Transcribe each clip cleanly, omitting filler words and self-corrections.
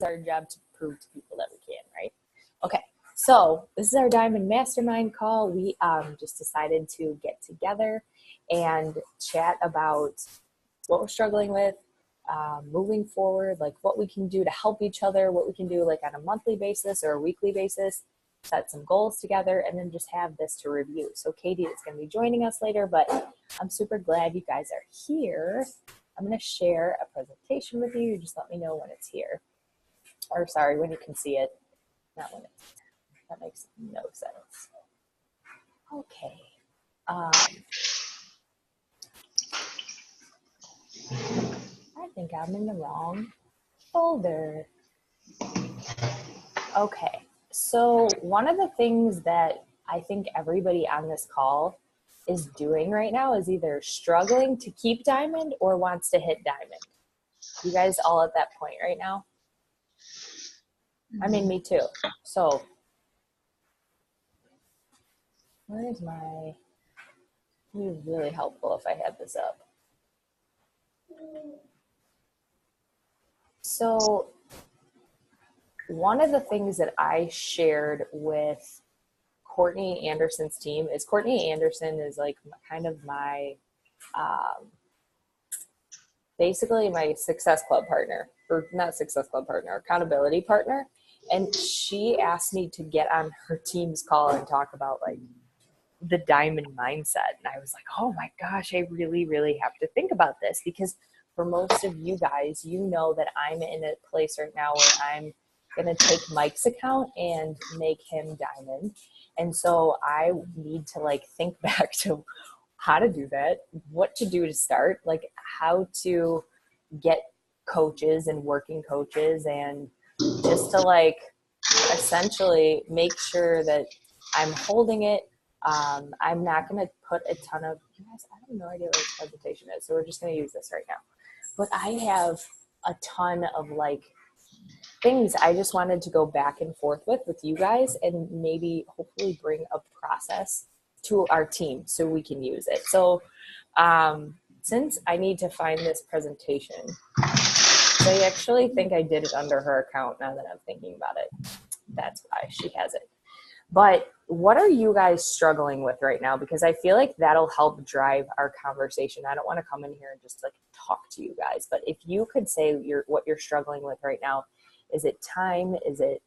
our job to prove to people that we can, right? Okay, so this is our Diamond Mastermind call. We just decided to get together and chat about what we're struggling with, moving forward, like what we can do to help each other, what we can do like on a monthly basis or a weekly basis, set some goals together, and then just have this to review. So Katie is going to be joining us later, but I'm super glad you guys are here. I'm going to share a presentation with you. Just let me know when it's here. Or sorry, when you can see it. Not when it's, that makes no sense. Okay. I think I'm in the wrong folder. Okay. So one of the things that I think everybody on this call is doing right now is either struggling to keep diamond or wants to hit diamond. You guys all at that point right now? I mean, me too. So where is my, it would be really helpful if I had this up. So one of the things that I shared with Courtney Anderson's team is Courtney Anderson is like kind of my, basically my success club partner, or not success club partner, accountability partner. And she asked me to get on her team's call and talk about like the diamond mindset. And I was like, oh my gosh, I really, really have to think about this, because for most of you guys, you know that I'm in a place right now where I'm going to take Mike's account and make him diamond. And so I need to like think back to how to do that, what to do to start, like how to get coaches and working coaches, and just to like essentially make sure that I'm holding it. I'm not going to put a ton of, you guys, I have no idea what this presentation is, so we're just going to use this right now. But I have a ton of like things I just wanted to go back and forth with you guys, and maybe hopefully bring a process to our team so we can use it. So since I need to find this presentation, I actually think I did it under her account now that I'm thinking about it. That's why she has it. But what are you guys struggling with right now? Because I feel like that'll help drive our conversation. I don't want to come in here and just like talk to you guys, but if you could say what you're struggling with right now. Is it time? Is it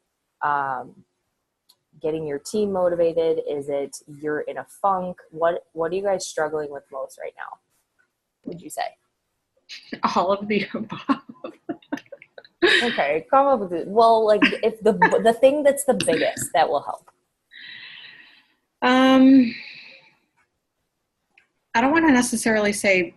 getting your team motivated? Is it you're in a funk? What are you guys struggling with most right now, would you say? All of the above. Okay, come up with it. Well, like if the thing that's the biggest, that will help. I don't want to necessarily say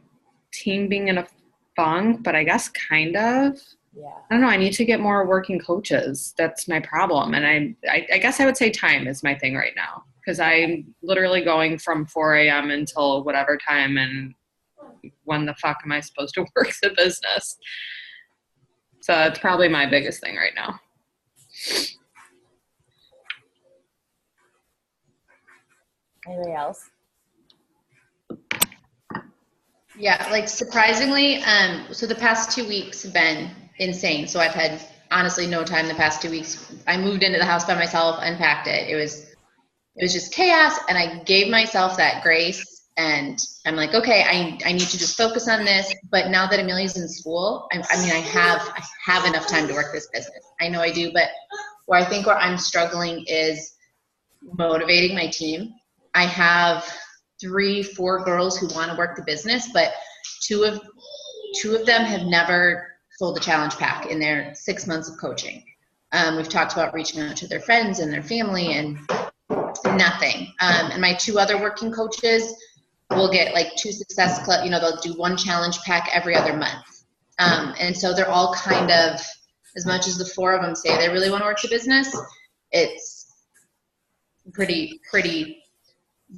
team being in a funk, but I guess kind of. Yeah. I don't know. I need to get more working coaches. That's my problem. And I guess I would say time is my thing right now, because I'm literally going from 4 a.m. until whatever time. And when the fuck am I supposed to work the business? So that's probably my biggest thing right now. Anybody else? Yeah, like surprisingly, so the past 2 weeks have been insane. So I've had honestly no time the past 2 weeks. I moved into the house by myself, unpacked it. It was just chaos, and I gave myself that grace, and I'm like, okay, I need to just focus on this. But now that Amelia's in school, I have enough time to work this business. I know I do, but where I'm struggling is motivating my team. I have 3-4 girls who want to work the business, but two of them have never sold a challenge pack in their 6 months of coaching. We've talked about reaching out to their friends and their family, and nothing. And my 2 other working coaches will get like 2 success club, they'll do 1 challenge pack every other month. And so they're all kind of, as much as the 4 of them say they really want to work the business, it's pretty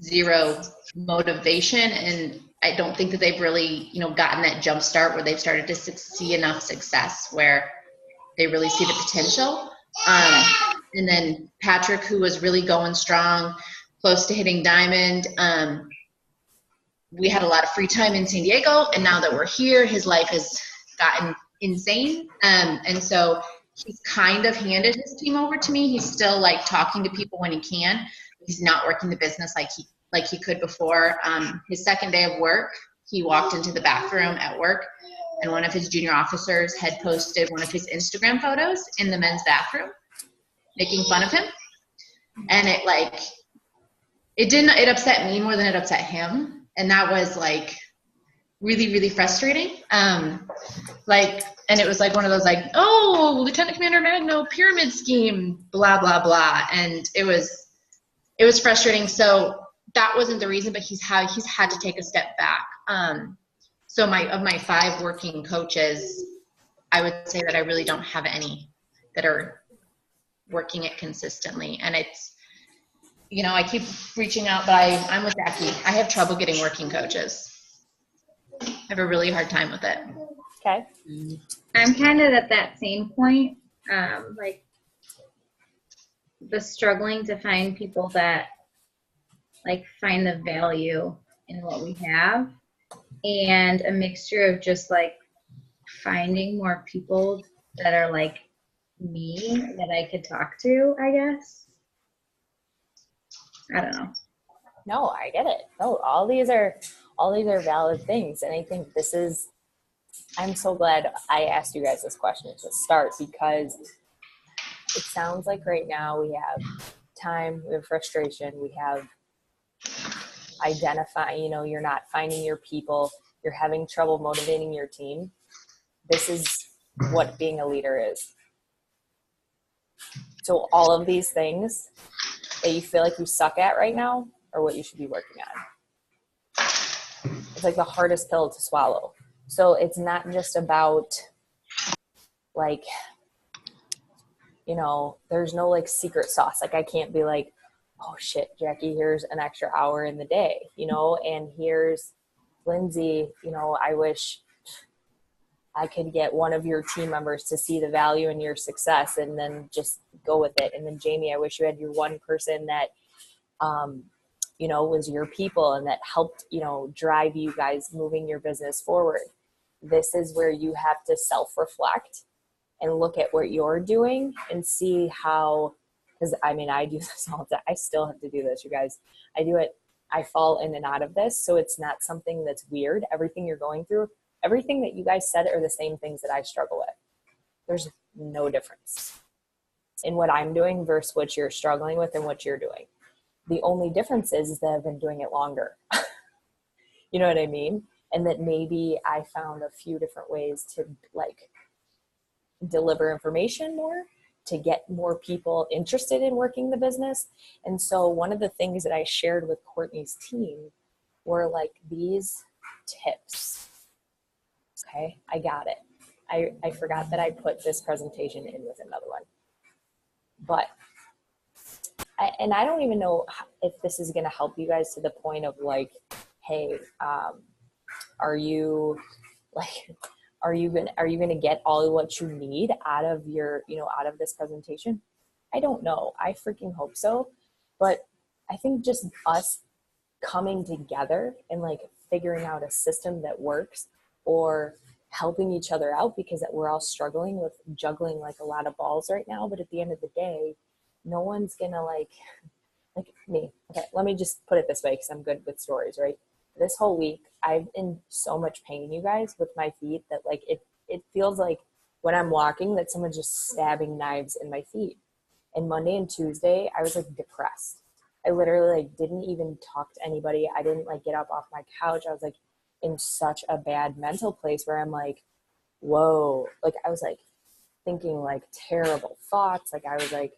zero motivation. And I don't think that they've really, gotten that jump start where they've started to see enough success where they really see the potential. And then Patrick, who was really going strong, close to hitting diamond. We had a lot of free time in San Diego, and now that we're here, his life has gotten insane. And so he's kind of handed his team over to me. He's still like talking to people when he can. He's not working the business like he could before. His second day of work, he walked into the bathroom at work, and one of his junior officers had posted one of his Instagram photos in the men's bathroom, making fun of him. And it upset me more than it upset him. And that was like really, really frustrating. And it was like one of those like, oh, Lieutenant Commander Magno pyramid scheme, blah, blah, blah. And it was frustrating. So that wasn't the reason, but he's had to take a step back. So of my 5 working coaches, I would say that I really don't have any that are working it consistently. And it's, I keep reaching out, but I'm with Jackie. I have trouble getting working coaches. I have a really hard time with it. Okay. I'm kind of at that same point, like the struggling to find people that like find the value in what we have, and a mixture of just like finding more people that are like me that I could talk to, I guess. I don't know. No, I get it. No, all these are valid things. And I think I'm so glad I asked you guys this question to start, because it sounds like right now we have time, we have frustration, we have you're not finding your people, you're having trouble motivating your team. This is what being a leader is. So all of these things that you feel like you suck at right now are what you should be working on. It's like the hardest pill to swallow. So it's not just about like, there's no like secret sauce. Like I can't be like, oh shit, Jackie, here's an extra hour in the day, and here's Lindsay, I wish I could get one of your team members to see the value in your success and then just go with it. And then Jamie, I wish you had your one person that, was your people and that helped, drive you guys moving your business forward. This is where you have to self-reflect and look at what you're doing and see how, because I do this all the time. I still have to do this, you guys. I do it. I fall in and out of this. So it's not something that's weird. Everything you're going through, everything that you guys said are the same things that I struggle with. There's no difference in what I'm doing versus what you're struggling with and what you're doing. The only difference is that I've been doing it longer. You know what I mean? And that maybe I found a few different ways to like deliver information more, to get more people interested in working the business. And so one of the things that I shared with Courtney's team were like these tips. Okay, I got it. I forgot that I put this presentation in with another one. But, I don't even know if this is going to help you guys to the point of like, hey, are you going to get all of what you need out of your, out of this presentation? I don't know. I freaking hope so. But I think just us coming together and like figuring out a system that works, or helping each other out, because we're all struggling with juggling like a lot of balls right now. But at the end of the day, no one's gonna like me. Okay, let me just put it this way, because I'm good with stories, right? This whole week, I've in so much pain, you guys, with my feet that like it feels like when I'm walking that someone's just stabbing knives in my feet. And Monday and Tuesday, I was like depressed. I literally like didn't even talk to anybody. I didn't like get up off my couch. I was like in such a bad mental place where I'm like, whoa, like I was like thinking like terrible thoughts. Like I was like,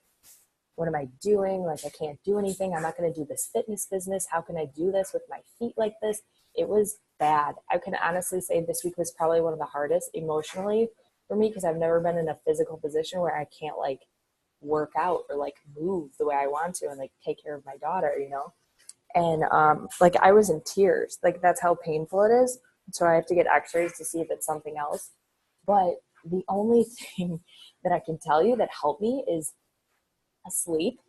what am I doing? Like I can't do anything. I'm not going to do this fitness business. How can I do this with my feet like this? It was bad. I can honestly say this week was probably one of the hardest emotionally for me, because I've never been in a physical position where I can't like work out or like move the way I want to and like take care of my daughter, And like I was in tears. Like that's how painful it is. So I have to get x-rays to see if it's something else. But the only thing that I can tell you that helped me is asleep,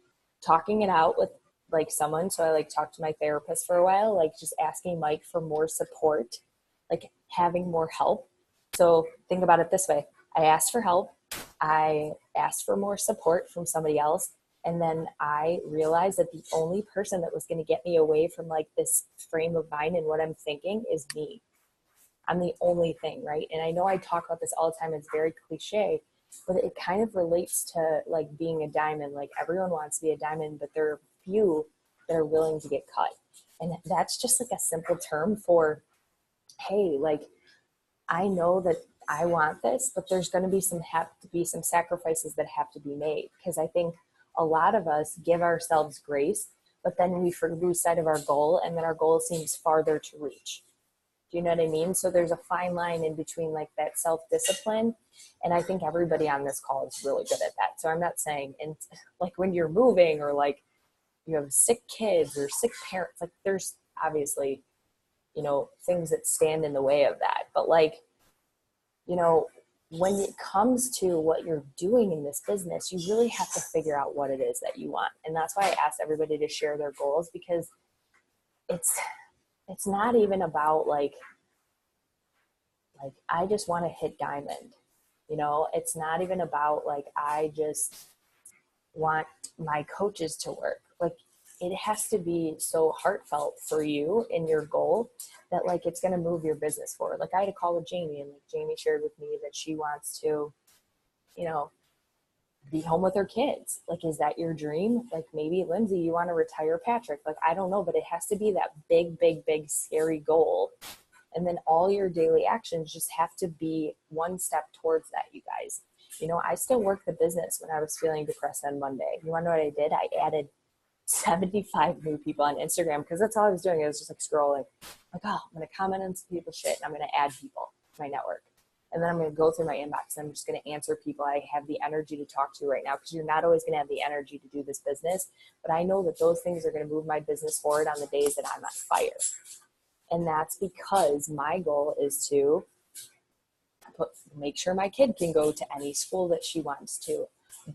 talking it out with like someone. So I like talked to my therapist for a while, like just asking Mike for more support, like having more help. So think about it this way. I asked for help. I asked for more support from somebody else. And then I realized that the only person that was going to get me away from like this frame of mind and what I'm thinking is me. I'm the only thing, right? And I know I talk about this all the time. It's very cliche, but it kind of relates to like being a diamond. Like everyone wants to be a diamond, but there are few that are willing to get cut. And that's just like a simple term for, hey, like I know that I want this, but there's going to be some sacrifices that have to be made. Because I think a lot of us give ourselves grace, but then we lose sight of our goal, and then our goal seems farther to reach. Do you know what I mean? So there's a fine line in between like that self-discipline. And I think everybody on this call is really good at that. So I'm not saying, and like when you're moving or like you have sick kids or sick parents, like there's obviously, you know, things that stand in the way of that. But like, you know, when it comes to what you're doing in this business, you really have to figure out what it is that you want. And that's why I asked everybody to share their goals, because it's not even about like I just want to hit diamond, you know. It's not even about like I just want my coaches to work. Like it has to be so heartfelt for you in your goal that like it's going to move your business forward. Like I had a call with Jamie, and like Jamie shared with me that she wants to, you know, be home with her kids. Like, is that your dream? Like maybe Lindsay, you want to retire Patrick. Like, I don't know, but it has to be that big, big, big, scary goal. And then all your daily actions just have to be one step towards that, you guys. You know, I still work the business when I was feeling depressed on Monday. You want to know what I did? I added 75 new people on Instagram, because that's all I was doing. I was just like scrolling, like, oh, I'm going to comment on some people's shit, and I'm going to add people to my network. And then I'm going to go through my inbox, and I'm just going to answer people I have the energy to talk to right now, because you're not always going to have the energy to do this business. But I know that those things are going to move my business forward on the days that I'm on fire. And that's because my goal is to make sure my kid can go to any school that she wants to,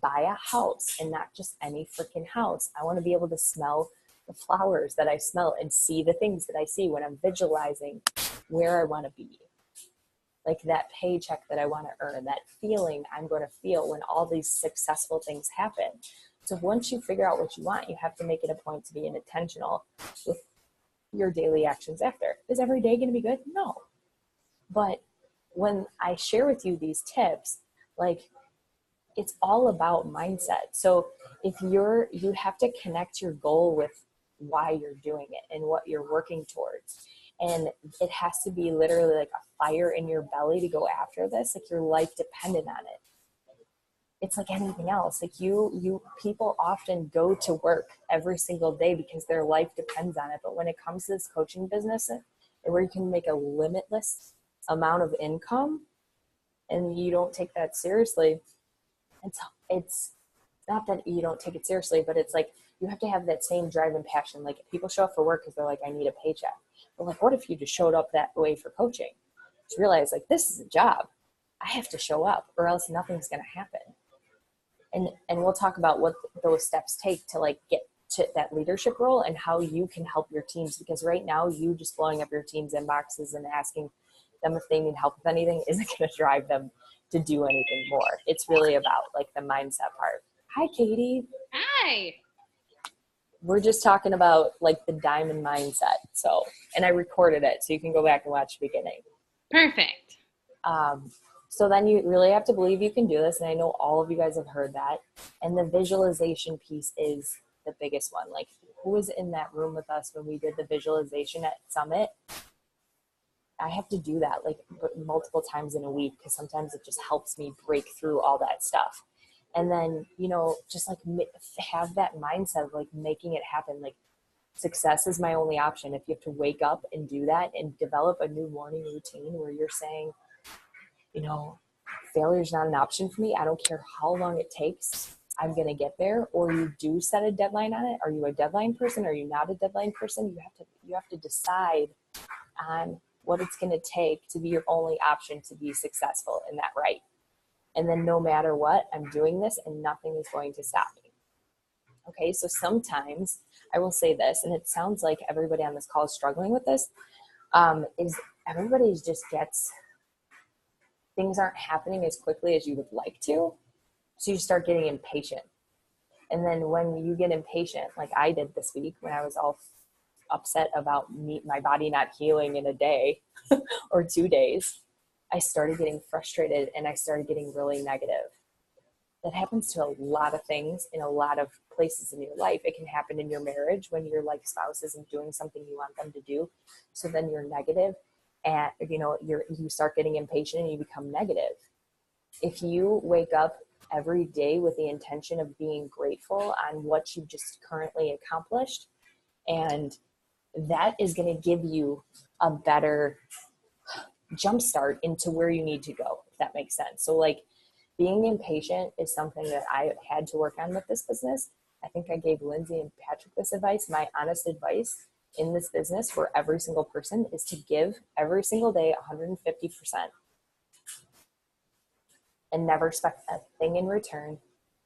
buy a house, and not just any freaking house. I want to be able to smell the flowers that I smell and see the things that I see when I'm visualizing where I want to be. Like that paycheck that I want to earn, that feeling I'm going to feel when all these successful things happen. So once you figure out what you want, you have to make it a point to be intentional with your daily actions after. Is every day going to be good? No. But when I share with you these tips, like it's all about mindset. So if you have to connect your goal with why you're doing it and what you're working towards. And it has to be literally like a fire in your belly to go after this, like your life dependent on it. It's like anything else. Like you people often go to work every single day because their life depends on it. But when it comes to this coaching business, where you can make a limitless amount of income and you don't take that seriously, it's not that you don't take it seriously, but it's like you have to have that same drive and passion. Like people show up for work because they're like, I need a paycheck. But like, what if you just showed up that way for coaching? Just realize like, this is a job. I have to show up or else nothing's going to happen. And we'll talk about what those steps take to like get to that leadership role and how you can help your teams. Because right now you just blowing up your team's inboxes and asking them if they need help with anything isn't going to drive them to do anything more. It's really about like the mindset part. Hi, Katie. Hi. We're just talking about like the diamond mindset. So, and I recorded it so you can go back and watch the beginning. Perfect. So then you really have to believe you can do this. And I know all of you guys have heard that. And the visualization piece is the biggest one. Like who was in that room with us when we did the visualization at Summit? I have to do that like multiple times in a week because sometimes it just helps me break through all that stuff. And then, you know, just like have that mindset of like making it happen. Like success is my only option. If you have to wake up and do that and develop a new morning routine where you're saying, you know, failure is not an option for me. I don't care how long it takes. I'm going to get there. Or you do set a deadline on it. Are you a deadline person? Are you not a deadline person? You have to decide on what it's going to take to be your only option to be successful in that, right? And then no matter what, I'm doing this and nothing is going to stop me. Okay, so sometimes I will say this, and it sounds like everybody on this call is struggling with this, is everybody just gets, things aren't happening as quickly as you would like to. So you start getting impatient. And then when you get impatient, like I did this week when I was all upset about my body not healing in a day or 2 days, I started getting frustrated and I started getting really negative. That happens to a lot of things in a lot of places in your life. It can happen in your marriage when your like spouse isn't doing something you want them to do. So then you're negative and you start getting impatient and you become negative. If you wake up every day with the intention of being grateful on what you just currently accomplished, and that is going to give you a better jumpstart into where you need to go, if that makes sense. So like being impatient is something that I had to work on with this business. I think I gave Lindsay and Patrick this advice. My honest advice in this business for every single person is to give every single day 150% and never expect a thing in return,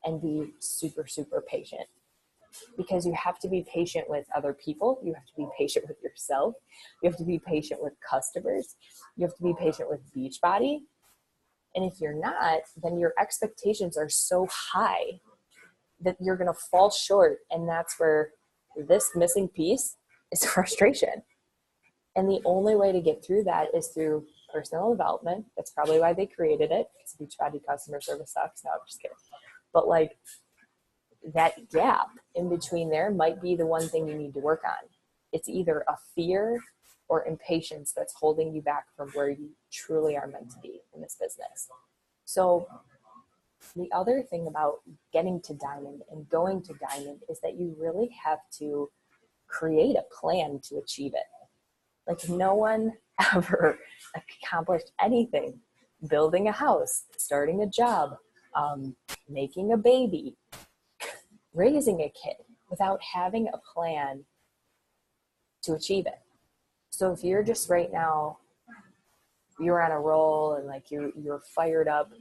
and be super, super patient. Because you have to be patient with other people. You have to be patient with yourself. You have to be patient with customers. You have to be patient with Beachbody. And if you're not, then your expectations are so high that you're going to fall short. And that's where this missing piece is frustration. And the only way to get through that is through personal development. That's probably why they created it, because Beachbody customer service sucks. No, I'm just kidding. But like that gap in between there might be the one thing you need to work on. It's either a fear or impatience that's holding you back from where you truly are meant to be in this business. So the other thing about getting to Diamond and going to Diamond is that you really have to create a plan to achieve it. Like no one ever accomplished anything, building a house, starting a job, making a baby, raising a kid, without having a plan to achieve it. So if you're just right now, you're on a roll and like you're fired up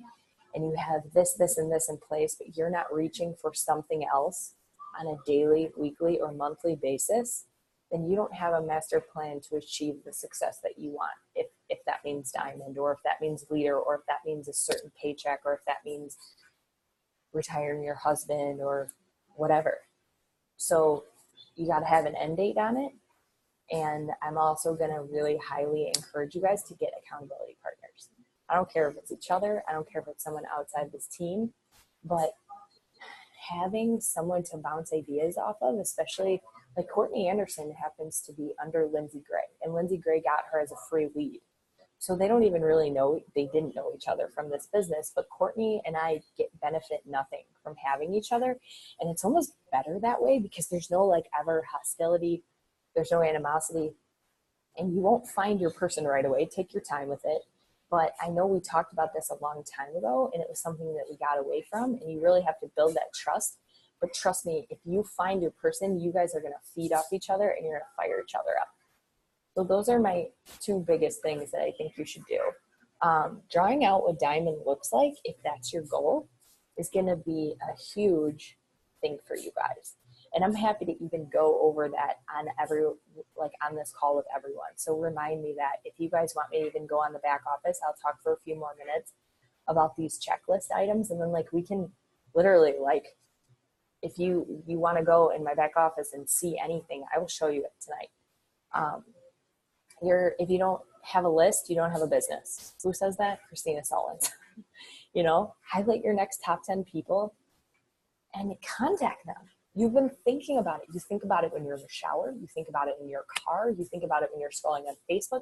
and you have this, and this in place, but you're not reaching for something else on a daily, weekly, or monthly basis, then you don't have a master plan to achieve the success that you want. If that means Diamond, or if that means leader, or if that means a certain paycheck, or if that means retiring your husband or whatever. So you got to have an end date on it. And I'm also going to really highly encourage you guys to get accountability partners. I don't care if it's each other. I don't care if it's someone outside this team, but having someone to bounce ideas off of, especially like Courtney Anderson happens to be under Lindsay Gray, and Lindsay Gray got her as a free lead. So they don't even really know, they didn't know each other from this business, but Courtney and I benefit nothing from having each other. And it's almost better that way because there's no like ever hostility. There's no animosity, and you won't find your person right away. Take your time with it. But I know we talked about this a long time ago, and it was something that we got away from, and you really have to build that trust. But trust me, if you find your person, you guys are going to feed off each other and you're going to fire each other up. So those are my two biggest things that I think you should do. Drawing out what Diamond looks like, if that's your goal, is going to be a huge thing for you guys. And I'm happy to even go over that on this call with everyone. So remind me that if you guys want me to even go on the back office, I'll talk for a few more minutes about these checklist items. And then like we can literally like, if you want to go in my back office and see anything, I will show you it tonight. If you don't have a list, you don't have a business. Who says that? Christina Solins. Highlight your next top 10 people and contact them. You've been thinking about it. You think about it when you're in the shower. You think about it in your car. You think about it when you're scrolling on Facebook,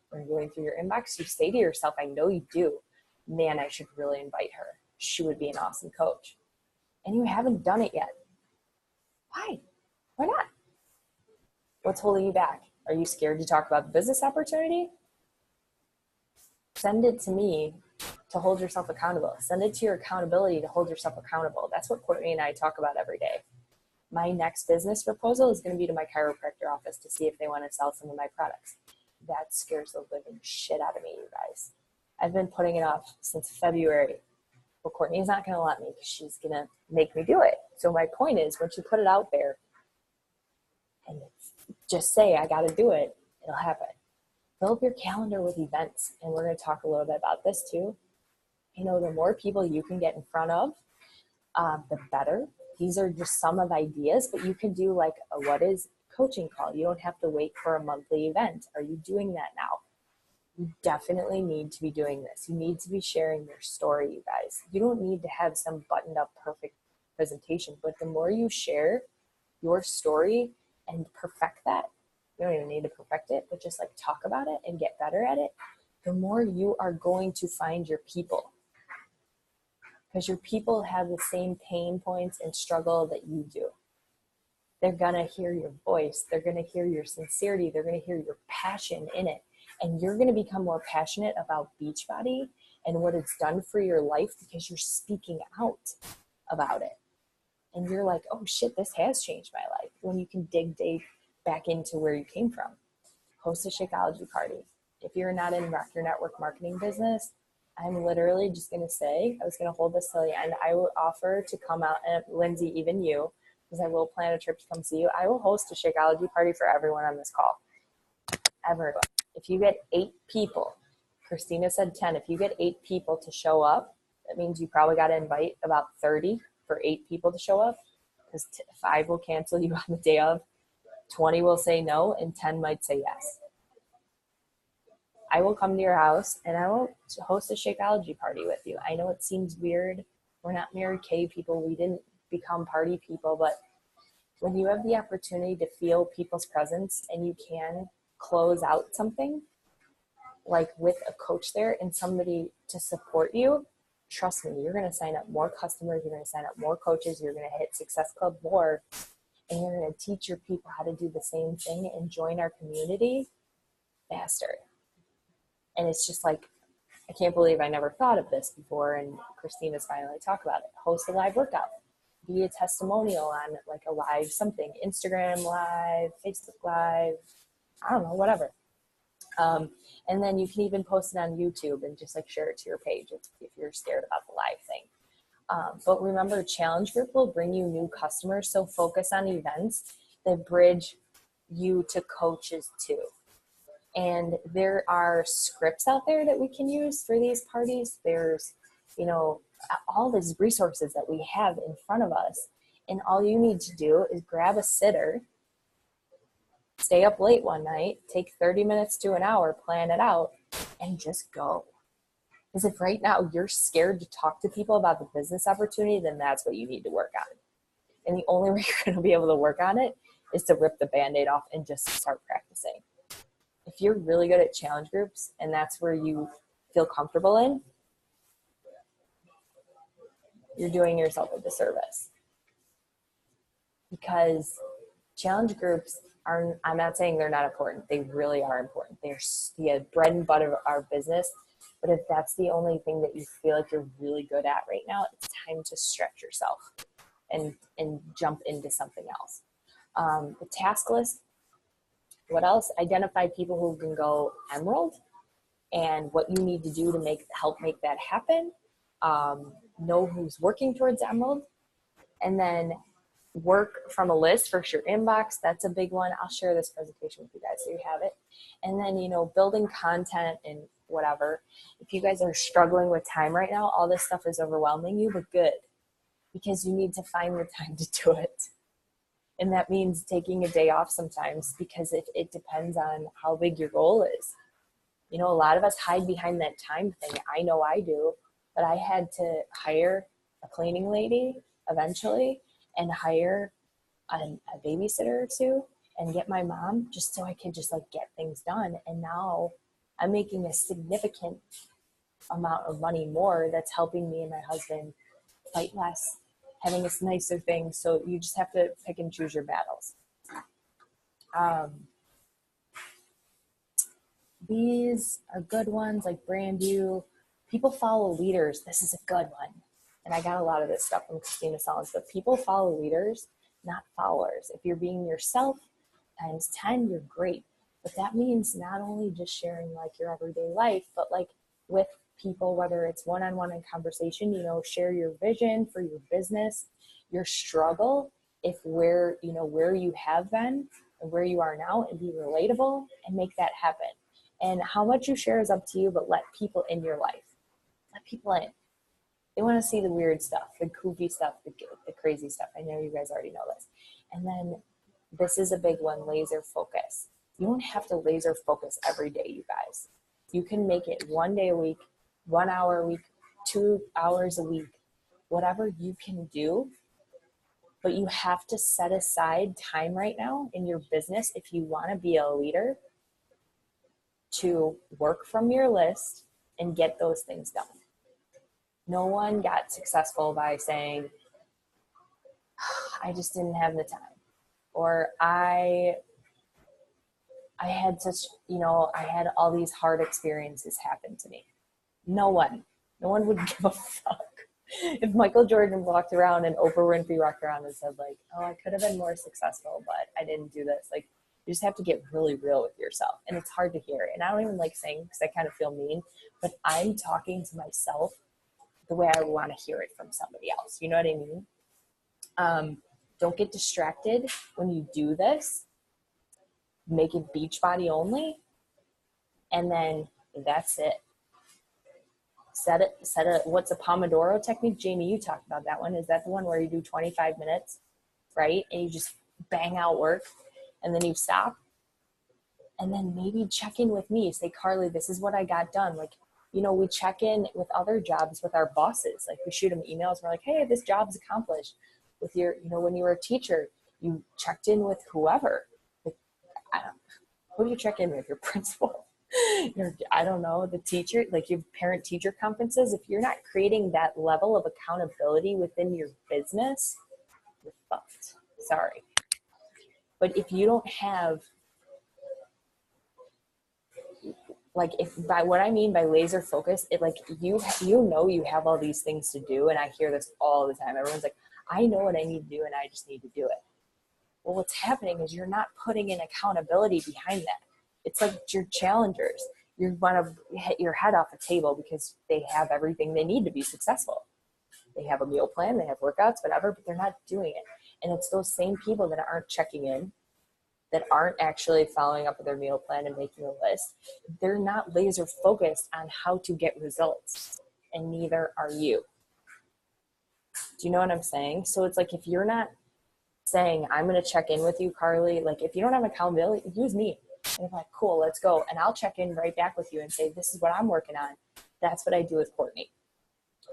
when you're going through your inbox. You say to yourself, I know you do, man, I should really invite her. She would be an awesome coach. And you haven't done it yet. Why? Why not? What's holding you back? Are you scared to talk about the business opportunity? Send it to me to hold yourself accountable. Send it to your accountability to hold yourself accountable. That's what Courtney and I talk about every day. My next business proposal is going to be to my chiropractor office to see if they want to sell some of my products. That scares the living shit out of me, you guys. I've been putting it off since February. Well, Courtney's not going to let me because she's going to make me do it. So my point is, once you put it out there and just say, I got to do it, it'll happen. Fill up your calendar with events. And we're going to talk a little bit about this too. The more people you can get in front of, the better. These are just some of ideas, but you can do like a what is coaching call. You don't have to wait for a monthly event. Are you doing that now? You definitely need to be doing this. You need to be sharing your story, you guys. You don't need to have some buttoned up perfect presentation, but the more you share your story and perfect that, you don't even need to perfect it, but just like talk about it and get better at it, the more you are going to find your people. Because your people have the same pain points and struggle that you do. They're gonna hear your voice. They're gonna hear your sincerity. They're gonna hear your passion in it. And you're gonna become more passionate about Beachbody and what it's done for your life because you're speaking out about it. And you're like, oh shit, this has changed my life. When you can dig back into where you came from. Host a Shakeology party. If you're not in Rock Your Network marketing business, I'm literally just going to say, I was going to hold this till the end. I will offer to come out, and Lindsay, even you, because I will plan a trip to come see you. I will host a Shakeology party for everyone on this call. Everyone. If you get 8 people, Christina said 10. If you get 8 people to show up, that means you probably got to invite about 30 for 8 people to show up, because 5 will cancel you on the day of, 20 will say no, and 10 might say yes. I will come to your house and I will host a Shakeology party with you. I know it seems weird. We're not Mary Kay people. We didn't become party people, but when you have the opportunity to feel people's presence and you can close out something like with a coach there and somebody to support you, trust me, you're going to sign up more customers. You're going to sign up more coaches. You're going to hit Success Club more, and you're going to teach your people how to do the same thing and join our community faster. And it's just like, I can't believe I never thought of this before. And Christina's finally talked about it. Host a live workout. Be a testimonial on like a live something. Instagram live, Facebook live, I don't know, whatever. And then you can even post it on YouTube and just like share it to your page if you're scared about the live thing. But remember, Challenge Group will bring you new customers. So focus on events that bridge you to coaches too. And there are scripts out there that we can use for these parties. There's, all these resources that we have in front of us. And all you need to do is grab a sitter, stay up late one night, take 30 minutes to an hour, plan it out, and just go. Because if right now you're scared to talk to people about the business opportunity, then that's what you need to work on. And the only way you're going to be able to work on it is to rip the Band-Aid off and just start practicing. If you're really good at challenge groups and that's where you feel comfortable in, you're doing yourself a disservice. Because challenge groups are, I'm not saying they're not important. They really are important. They're the bread and butter of our business. But if that's the only thing that you feel like you're really good at right now, it's time to stretch yourself and jump into something else. The task list. What else? Identify people who can go Emerald and what you need to do to help make that happen. Know who's working towards Emerald, and then work from a list for your inbox. That's a big one. I'll share this presentation with you guys so you have it. And then, building content and whatever. If you guys are struggling with time right now, all this stuff is overwhelming you, but good, because you need to find the time to do it. And that means taking a day off sometimes, because it depends on how big your goal is. A lot of us hide behind that time thing. I know I do, but I had to hire a cleaning lady eventually and hire a babysitter or two and get my mom just so I could just like get things done. And now I'm making a significant amount of money more that's helping me and my husband fight less, having this nicer thing. So you just have to pick and choose your battles. These are good ones, like brand new. People follow leaders. This is a good one. And I got a lot of this stuff from Christina Solins, but people follow leaders, not followers. If you're being yourself times 10, you're great. But that means not only just sharing like your everyday life, but like with people, whether it's one-on-one in conversation, share your vision for your business, your struggle, where you have been and where you are now, and be relatable and make that happen. And how much you share is up to you, but let people in your life. Let people in. They want to see the weird stuff, the goofy stuff, the crazy stuff. I know you guys already know this. And then this is a big one, laser focus. You don't have to laser focus every day, you guys. You can make it 1 day a week, 1 hour a week, 2 hours a week, whatever you can do. But you have to set aside time right now in your business if you want to be a leader to work from your list and get those things done. No one got successful by saying, I just didn't have the time. Or I had such, I had all these hard experiences happen to me. No one would give a fuck. If Michael Jordan walked around and Oprah Winfrey walked around and said like, oh, I could have been more successful, but I didn't do this. Like, you just have to get really real with yourself. And it's hard to hear. And I don't even like saying, because I kind of feel mean, but I'm talking to myself the way I want to hear it from somebody else. You know what I mean? Don't get distracted when you do this. Make it Beachbody only. And then that's it. Set a, what's a Pomodoro technique? Jamie, you talked about that one. Is that the one where you do 25 minutes, right? And you just bang out work and then you stop. And then maybe check in with me. Say, Carly, this is what I got done. Like, we check in with other jobs with our bosses. Like, we shoot them emails. We're like, hey, this job's accomplished. With your, when you were a teacher, you checked in with whoever. Like, who do you check in with? Your principal? I don't know, the teacher, like your parent teacher conferences. If you're not creating that level of accountability within your business, you're fucked. Sorry. But if you don't have, like, if by what I mean by laser focus, it like you have all these things to do, and I hear this all the time. Everyone's like, I know what I need to do and I just need to do it. Well, what's happening is you're not putting in accountability behind that. It's like your challengers. You want to hit your head off a table because they have everything they need to be successful. They have a meal plan, they have workouts, whatever, but they're not doing it. And it's those same people that aren't checking in, that aren't actually following up with their meal plan and making a list. They're not laser focused on how to get results, and neither are you. Do you know what I'm saying? So it's like, if you're not saying, I'm going to check in with you, Carly, like if you don't have accountability, use me. And I'm like, cool, let's go. And I'll check in right back with you and say, this is what I'm working on. That's what I do with Courtney.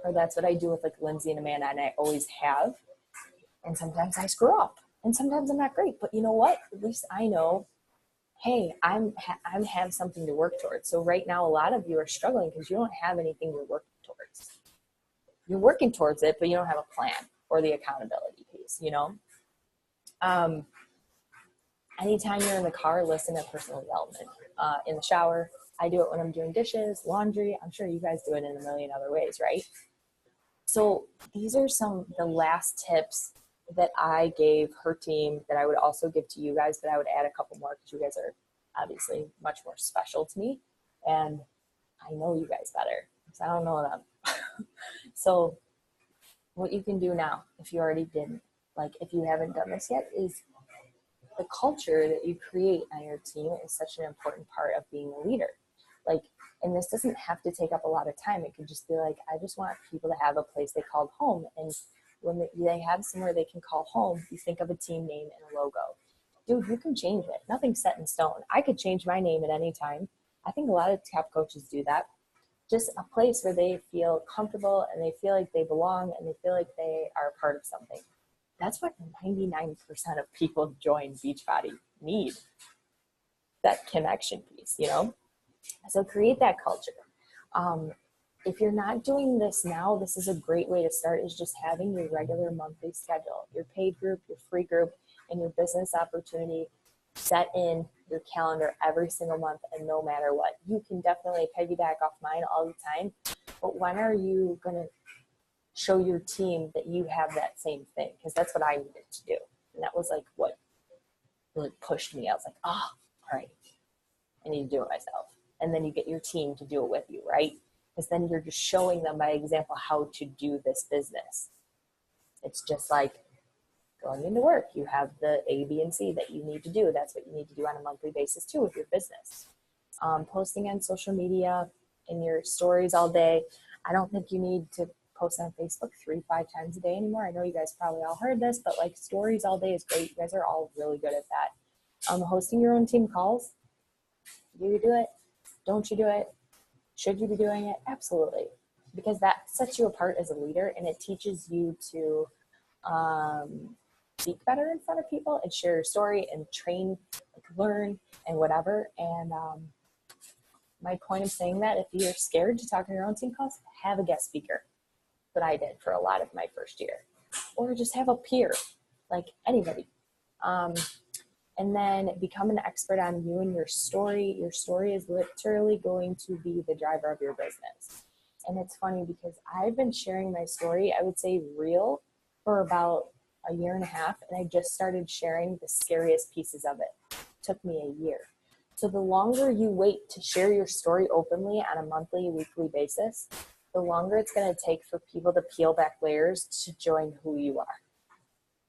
Or that's what I do with like Lindsay and Amanda, and I always have. And sometimes I screw up. And sometimes I'm not great. But you know what? At least I know, hey, I'm have something to work towards. So right now, a lot of you are struggling because you don't have anything you're working towards. You're working towards it, but you don't have a plan or the accountability piece, Anytime you're in the car, listen to personal development. In the shower, I do it when I'm doing dishes, laundry. I'm sure you guys do it in a million other ways, right? So these are the last tips that I gave her team that I would also give to you guys, but I would add a couple more because you guys are obviously much more special to me. And I know you guys better because I don't know them. So what you can do now, if you already didn't, like if you haven't done this yet, is the culture that you create on your team is such an important part of being a leader. Like, and this doesn't have to take up a lot of time. It could just be like, I just want people to have a place they call home. And when they have somewhere they can call home, you think of a team name and a logo. Dude, you can change it. Nothing's set in stone. I could change my name at any time. I think a lot of top coaches do that. Just a place where they feel comfortable and they feel like they belong and they feel like they are a part of something. That's what 99% of people who join Beachbody need. That connection piece, So create that culture. If you're not doing this now, this is a great way to start, is just having your regular monthly schedule, your paid group, your free group, and your business opportunity set in your calendar every single month. And no matter what, you can definitely piggyback off mine all the time. But when are you going to show your team that you have that same thing? Because that's what I needed to do. And that was like what really pushed me. I was like, oh, all right, I need to do it myself. And then you get your team to do it with you, right? Because then you're just showing them by example how to do this business. It's just like going into work. You have the A, B, and C that you need to do. That's what you need to do on a monthly basis too with your business. Posting on social media in your stories all day. I don't think you need to post on Facebook 3-5 times a day anymore. I know you guys probably all heard this, but like stories all day is great. You guys are all really good at that. Hosting your own team calls, do you do it? Don't you do it? Should you be doing it? Absolutely. Because that sets you apart as a leader, and it teaches you to speak better in front of people and share your story and train, like, learn and whatever. And my point of saying that, if you're scared to talk on your own team calls, have a guest speaker. That I did for a lot of my first year. Or just have a peer, like anybody. And then become an expert on you and your story. Your story is literally going to be the driver of your business. And it's funny because I've been sharing my story, I would say real, for about a year and a half. And I just started sharing the scariest pieces of it. It took me a year. So the longer you wait to share your story openly on a monthly, weekly basis, the longer it's going to take for people to peel back layers to join who you are.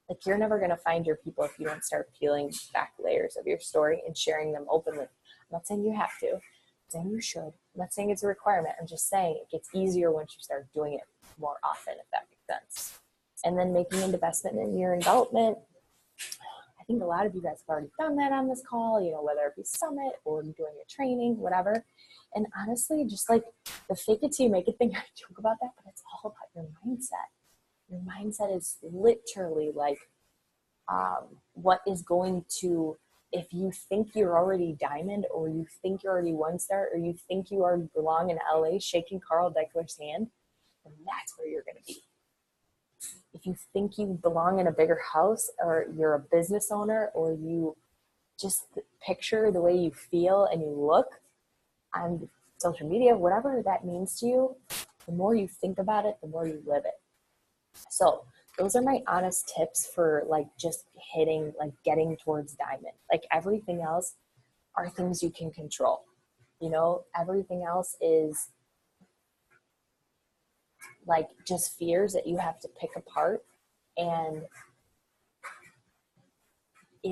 Like, you're never going to find your people if you don't start peeling back layers of your story and sharing them openly. I'm not saying you have to. I'm saying you should. I'm not saying it's a requirement. I'm just saying it gets easier once you start doing it more often, if that makes sense. And then making an investment in your development. I think a lot of you guys have already done that on this call, whether it be summit or doing a training, whatever. And honestly, just like the fake it till you make it thing, I joke about that, but it's all about your mindset. Your mindset is literally like what is going to, if you think you're already diamond, or you think you're already 1-star, or you think you already belong in LA shaking Carl Deckler's hand, then that's where you're going to be. If you think you belong in a bigger house, or you're a business owner, or you just picture the way you feel and you look on social media, whatever that means to you, the more you think about it, the more you live it. So those are my honest tips for like just hitting, like getting towards diamond. Like, everything else are things you can control. Everything else is like just fears that you have to pick apart. And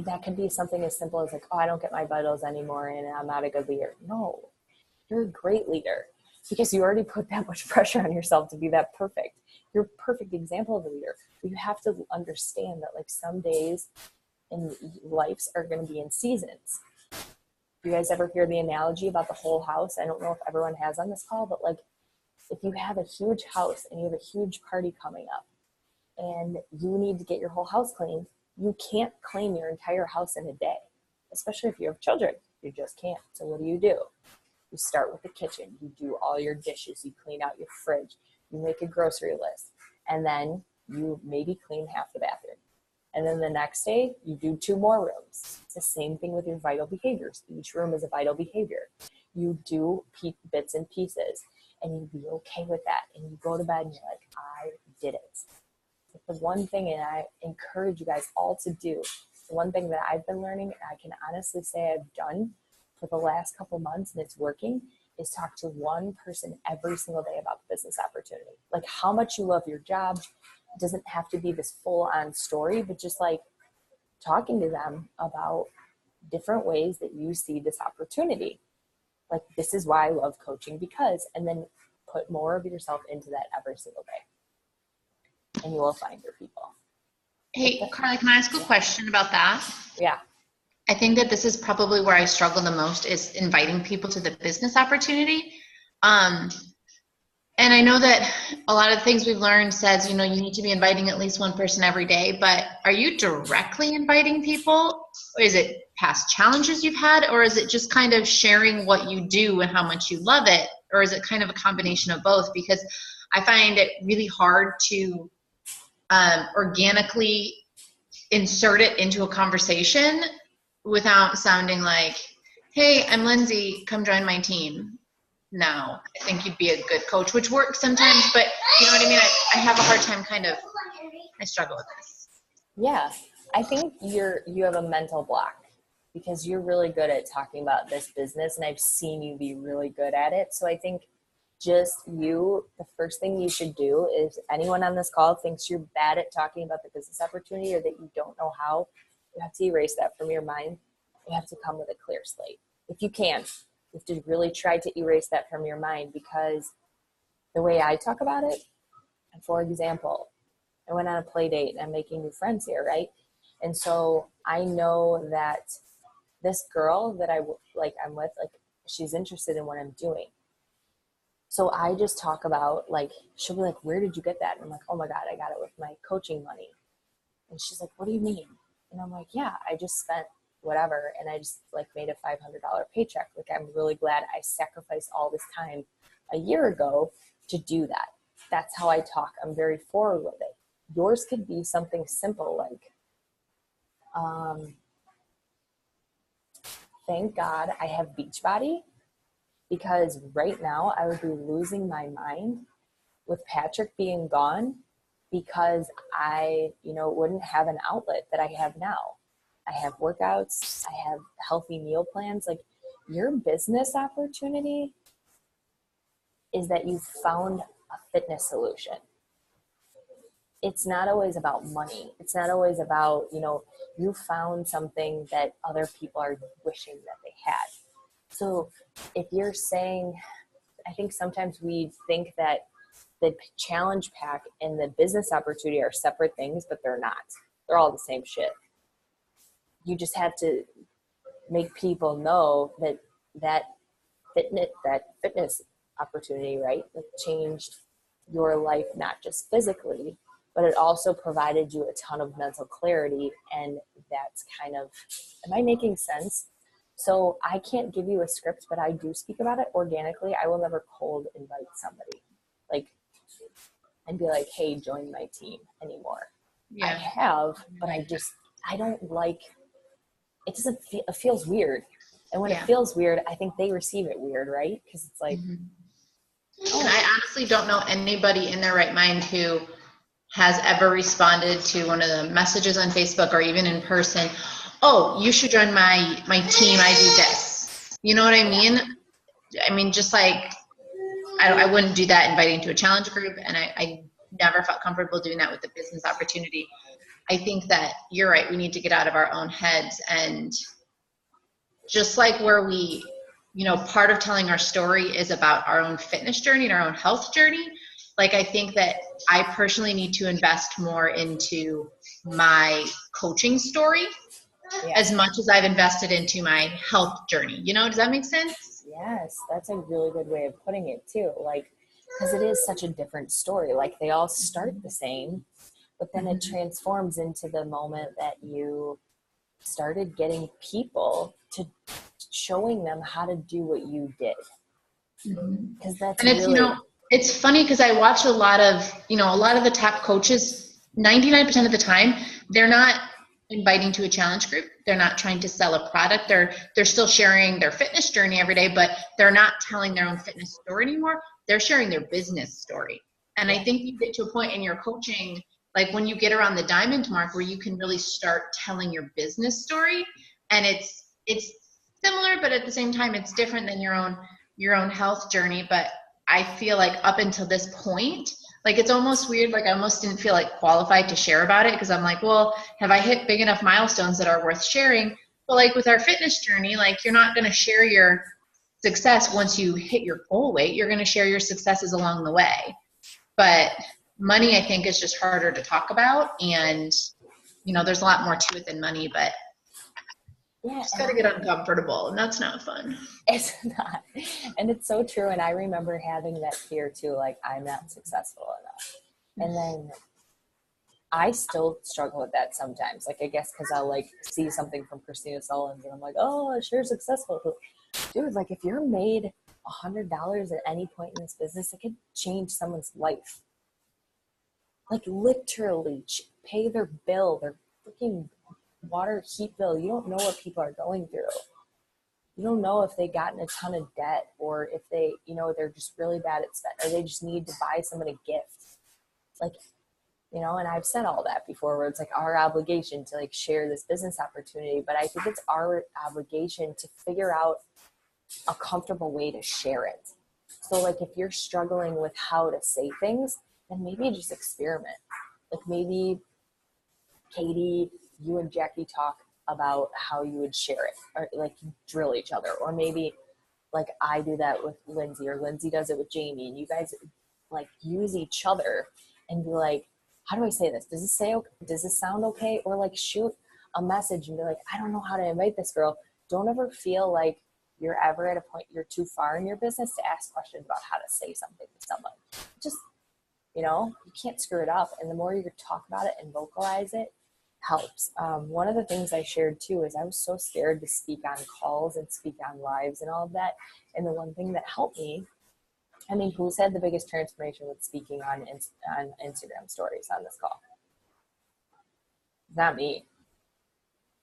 that can be something as simple as like, oh, I don't get my vitals anymore and I'm not a good leader. No, you're a great leader because you already put that much pressure on yourself to be that perfect. You're a perfect example of a leader. But you have to understand that like some days in lives are going to be in seasons. You guys ever hear the analogy about the whole house? I don't know if everyone has on this call, but like if you have a huge house and you have a huge party coming up and you need to get your whole house cleaned, you can't clean your entire house in a day, especially if you have children. You just can't. So what do? You start with the kitchen. You do all your dishes. You clean out your fridge. You make a grocery list. And then you maybe clean half the bathroom. And then the next day, you do 2 more rooms. It's the same thing with your vital behaviors. Each room is a vital behavior. You do bits and pieces, and you be okay with that. And you go to bed and you're like, I did it. The one thing, and I encourage you guys all to do, the one thing that I've been learning, and I can honestly say I've done for the last couple months, and it's working, is talk to one person every single day about the business opportunity. Like how much you love your job. It doesn't have to be this full-on story, but just like talking to them about different ways that you see this opportunity. Like, this is why I love coaching because, and then put more of yourself into that every single day. And you will find your people. Hey, Carly, can I ask a question about that? Yeah. I think that this is probably where I struggle the most is inviting people to the business opportunity. And I know that a lot of things we've learned says, you need to be inviting at least one person every day, but are you directly inviting people? Or is it past challenges you've had? Or is it just kind of sharing what you do and how much you love it? Or is it kind of a combination of both? Because I find it really hard to organically insert it into a conversation without sounding like, hey, I'm Lindsay, come join my team. No, I think you'd be a good coach, which works sometimes, but you know what I mean? I have a hard time I struggle with this. Yeah, I think you have a mental block because you're really good at talking about this business, and I've seen you be really good at it. So I think the first thing you should do is, anyone on this call thinks you're bad at talking about the business opportunity or that you don't know how, you have to erase that from your mind. You have to come with a clear slate. If you can, you have to really try to erase that from your mind, because the way I talk about it, And for example, I went on a play date and I'm making new friends here, right? And so I know that this girl that I'm with, like, she's interested in what I'm doing. So I just talk about, like, she'll be like, where did you get that? And I'm like, oh my God, I got it with my coaching money. And she's like, what do you mean? And I'm like, yeah, I just spent whatever. And I just like made a $500 paycheck. Like, I'm really glad I sacrificed all this time a year ago to do that. That's how I talk. I'm very forward with it. Yours could be something simple like, thank God I have Beachbody, because right now I would be losing my mind with Patrick being gone, because I, wouldn't have an outlet that I have now. I have workouts, I have healthy meal plans. Like, your business opportunity is that you found a fitness solution. It's not always about money. It's not always about, you found something that other people are wishing that they had. So if you're saying, I think sometimes we think that the challenge pack and the business opportunity are separate things, but they're not. They're all the same shit. You just have to make people know that fitness opportunity, right, that changed your life, not just physically, but it also provided you a ton of mental clarity. And that's kind of, am I making sense? So I can't give you a script, but I do speak about it organically. I will never cold invite somebody, like, and be like, hey, join my team anymore. Yeah. I have, but I don't like, it doesn't feel, it feels weird. And when it feels weird, I think they receive it weird, right? Because it's like, and I honestly don't know anybody in their right mind who has ever responded to one of the messages on Facebook or even in person, oh, you should join my team, I do this. You know what I mean? I mean, just like, I wouldn't do that inviting to a challenge group, and I never felt comfortable doing that with the business opportunity. I think that you're right, we need to get out of our own heads, and just like where we, part of telling our story is about our own fitness journey and our own health journey. Like, I think that I personally need to invest more into my coaching story as much as I've invested into my health journey. Does that make sense? Yes, that's a really good way of putting it too. Like, because it is such a different story. Like, they all start the same, but then it transforms into the moment that you started getting people to showing them how to do what you did. Because that's, and it's, really, it's funny because I watch a lot of the top coaches, 99% of the time, they're not inviting to a challenge group. They're not trying to sell a product. They're still sharing their fitness journey every day, but they're not telling their own fitness story anymore. They're sharing their business story. And I think you get to a point in your coaching, like when you get around the diamond mark, where you can really start telling your business story. And it's similar, but at the same time, it's different than your own health journey. But I feel like up until this point, like, it's almost weird. Like, I almost didn't feel like qualified to share about it, because I'm like, well, have I hit big enough milestones that are worth sharing? But like with our fitness journey, like, you're not going to share your success once you hit your goal weight. You're going to share your successes along the way. But money, I think, is just harder to talk about. And, there's a lot more to it than money, but just got to get uncomfortable, and that's not fun. It's not. And it's so true. And I remember having that fear too, like, I'm not successful enough. And then I still struggle with that sometimes. Like, I guess because I'll like see something from Christina Sullins and I'm like, oh, sure, successful. But dude, like, if you're made $100 at any point in this business, it could change someone's life. Like, literally pay their bill, their freaking water heat bill. You don't know what people are going through. You don't know if they got in a ton of debt, or if they, they're just really bad at spend, or they just need to buy someone a gift. Like, and I've said all that before, where it's like our obligation to like share this business opportunity, but I think it's our obligation to figure out a comfortable way to share it. So like, if you're struggling with how to say things, then maybe just experiment. Like, maybe Katie, you and Jackie talk about how you would share it, or like drill each other. Or maybe like I do that with Lindsay, or Lindsay does it with Jamie, and you guys like use each other and be like, how do I say this? Does this sound okay? Or like shoot a message and be like, I don't know how to invite this girl. Don't ever feel like you're ever at a point you're too far in your business to ask questions about how to say something to someone. Just, you can't screw it up. And the more you talk about it and vocalize it, helps. One of the things I shared too is I was so scared to speak on calls and speak on lives and all of that. And the one thing that helped me, who's had the biggest transformation with speaking on Instagram stories on this call? It's not me.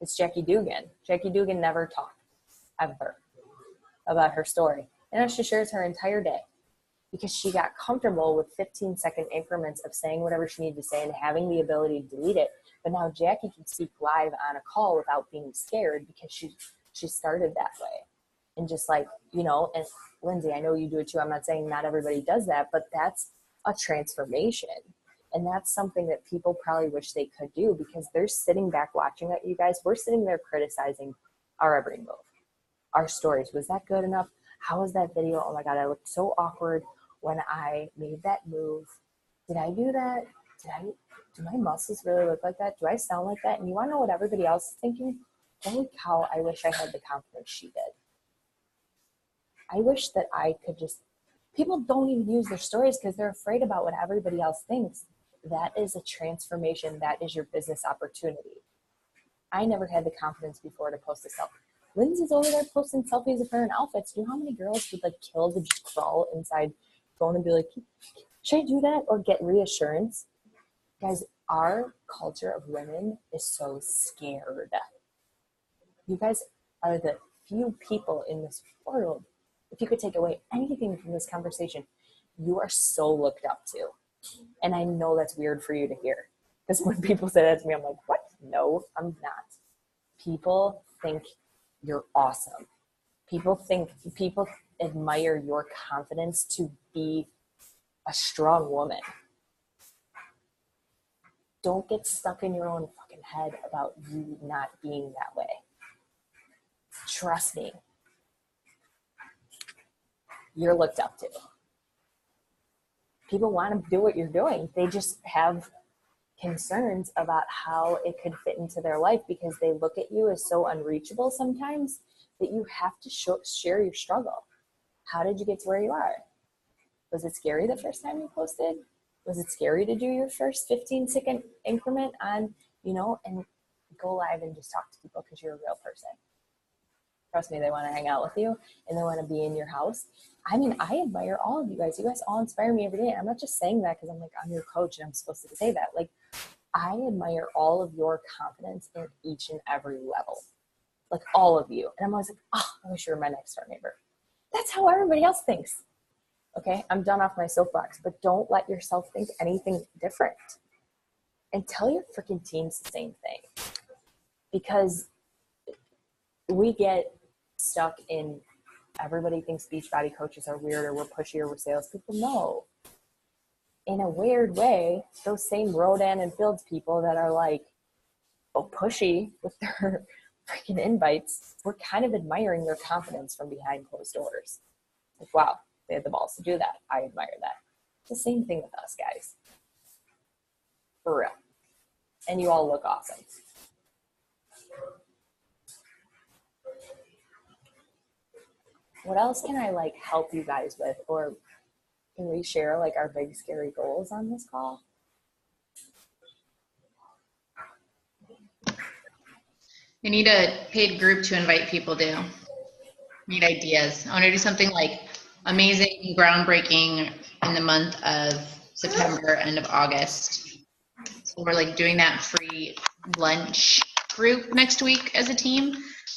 It's Jackie Dugan. Jackie Dugan never talked ever about her story. And now she shares her entire day because she got comfortable with 15-second increments of saying whatever she needed to say and having the ability to delete it. But now Jackie can speak live on a call without being scared because she started that way. And just like, and Lindsay, I know you do it too. I'm not saying not everybody does that, but that's a transformation. And that's something that people probably wish they could do because they're sitting back watching at you guys. We're sitting there criticizing our every move, our stories. Was that good enough? How was that video? Oh my God, I looked so awkward when I made that move. Did I do that? Do my muscles really look like that? Do I sound like that? And you want to know what everybody else is thinking? Holy cow, I wish I had the confidence she did. I wish that I could people don't even use their stories because they're afraid about what everybody else thinks. That is a transformation. That is your business opportunity. I never had the confidence before to post a selfie. Lindsay's over there posting selfies of her in outfits. Do you know how many girls would kill to just crawl inside phone and be like, should I do that? Or get reassurance? Guys, our culture of women is so scared. You guys are the few people in this world. If you could take away anything from this conversation, you are so looked up to. And I know that's weird for you to hear. Because when people say that to me, I'm like, what? No, I'm not. People think you're awesome. People admire your confidence to be a strong woman. Don't get stuck in your own fucking head about you not being that way. Trust me. You're looked up to. People want to do what you're doing. They just have concerns about how it could fit into their life because they look at you as so unreachable sometimes that you have to share your struggle. How did you get to where you are? Was it scary the first time you posted? Was it scary to do your first 15-second increment on, and go live and just talk to people because you're a real person? Trust me, they want to hang out with you and they want to be in your house. I admire all of you guys. You guys all inspire me every day. I'm not just saying that because I'm your coach and I'm supposed to say that. I admire all of your confidence in each and every level. All of you. And I'm always like, I wish you were my next door neighbor. That's how everybody else thinks. Okay, I'm done off my soapbox, but don't let yourself think anything different. And tell your freaking teams the same thing. Because we get stuck in everybody thinks Beachbody coaches are weird or we're pushy or we're salespeople. No. In a weird way, those same Rodan and Fields people that are pushy with their freaking invites, we're kind of admiring their confidence from behind closed doors. Wow, they had the balls to do that. I admire that. It's the same thing with us, guys. For real. And you all look awesome. What else can I help you guys with? Or can we share our big scary goals on this call? We need a paid group to invite people to. Need ideas. I want to do something amazing, groundbreaking in the month of September, end of August. So we're doing that free lunch group next week as a team.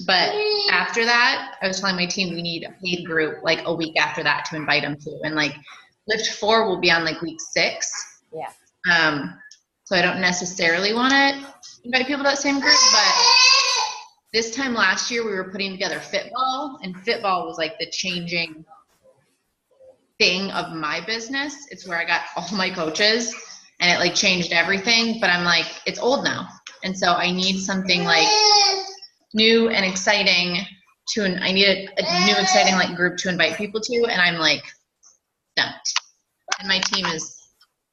But after that, I was telling my team we need a paid group a week after that to invite them to. And Lift 4 will be on week 6. Yeah. So I don't necessarily want to invite people to that same group, but this time last year we were putting together Fitball, and Fitball was the changing thing of my business. It's where I got all my coaches and it changed everything, but I'm it's old now. And so I need something new and exciting I need a new exciting group to invite people to, and I'm stumped. And my team is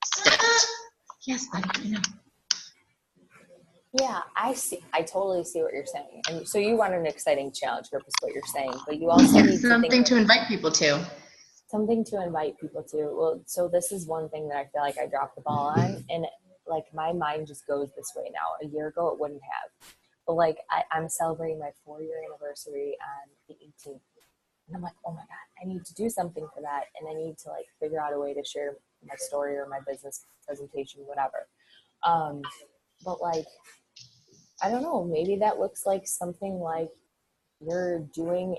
stumped. Yes, buddy. I know. Yeah, I totally see what you're saying. And so you want an exciting challenge group is what you're saying, but you also need Something to invite people to. something to invite people to. Well, so this is one thing that I feel like I dropped the ball on, and like my mind just goes this way now. A year ago, it wouldn't have. But like I'm celebrating my 4-year anniversary on the 18th, and I'm like, oh my god, I need to do something for that, and I need to like figure out a way to share my story or my business presentation, whatever. But like, I don't know, maybe that looks like something like you're doing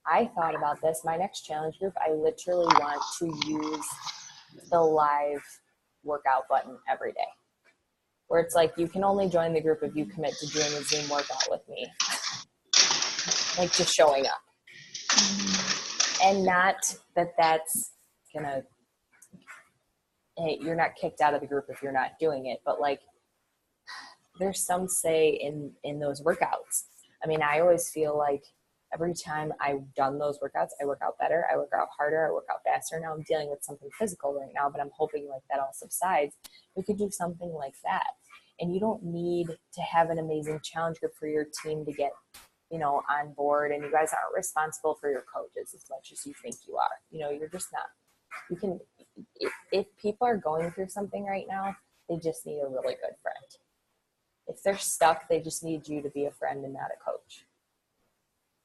I thought about this, my next challenge group, I literally want to use the live workout button every day. Where it's like, you can only join the group if you commit to doing a Zoom workout with me. Like just showing up. And not that that's gonna, hey, you're not kicked out of the group if you're not doing it, but like, there's some say in those workouts. I mean, I always feel like every time I've done those workouts, I work out better, I work out harder, I work out faster. Now I'm dealing with something physical right now, but I'm hoping like that all subsides. We could do something like that. And you don't need to have an amazing challenge group for your team to get, on board. And you guys aren't responsible for your coaches as much as you think you are. You're just not. You can, if people are going through something right now, they just need a really good friend. If they're stuck, they just need you to be a friend and not a coach.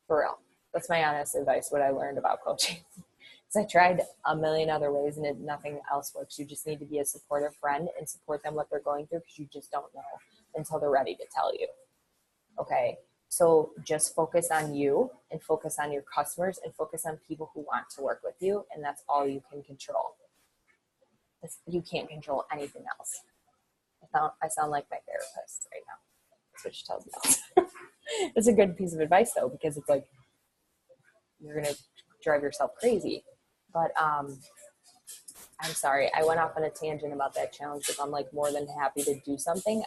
For real. That's my honest advice, what I learned about coaching. Because I tried a million other ways and nothing else works. You just need to be a supportive friend and support them what they're going through, because you just don't know until they're ready to tell you. Okay? So just focus on you and focus on your customers and focus on people who want to work with you, and that's all you can control. You can't control anything else. I sound like my therapist right now. That's what she tells me all. It's a good piece of advice though, because it's like, you're going to drive yourself crazy. But I'm sorry, I went off on a tangent about that challenge, because I'm like more than happy to do something.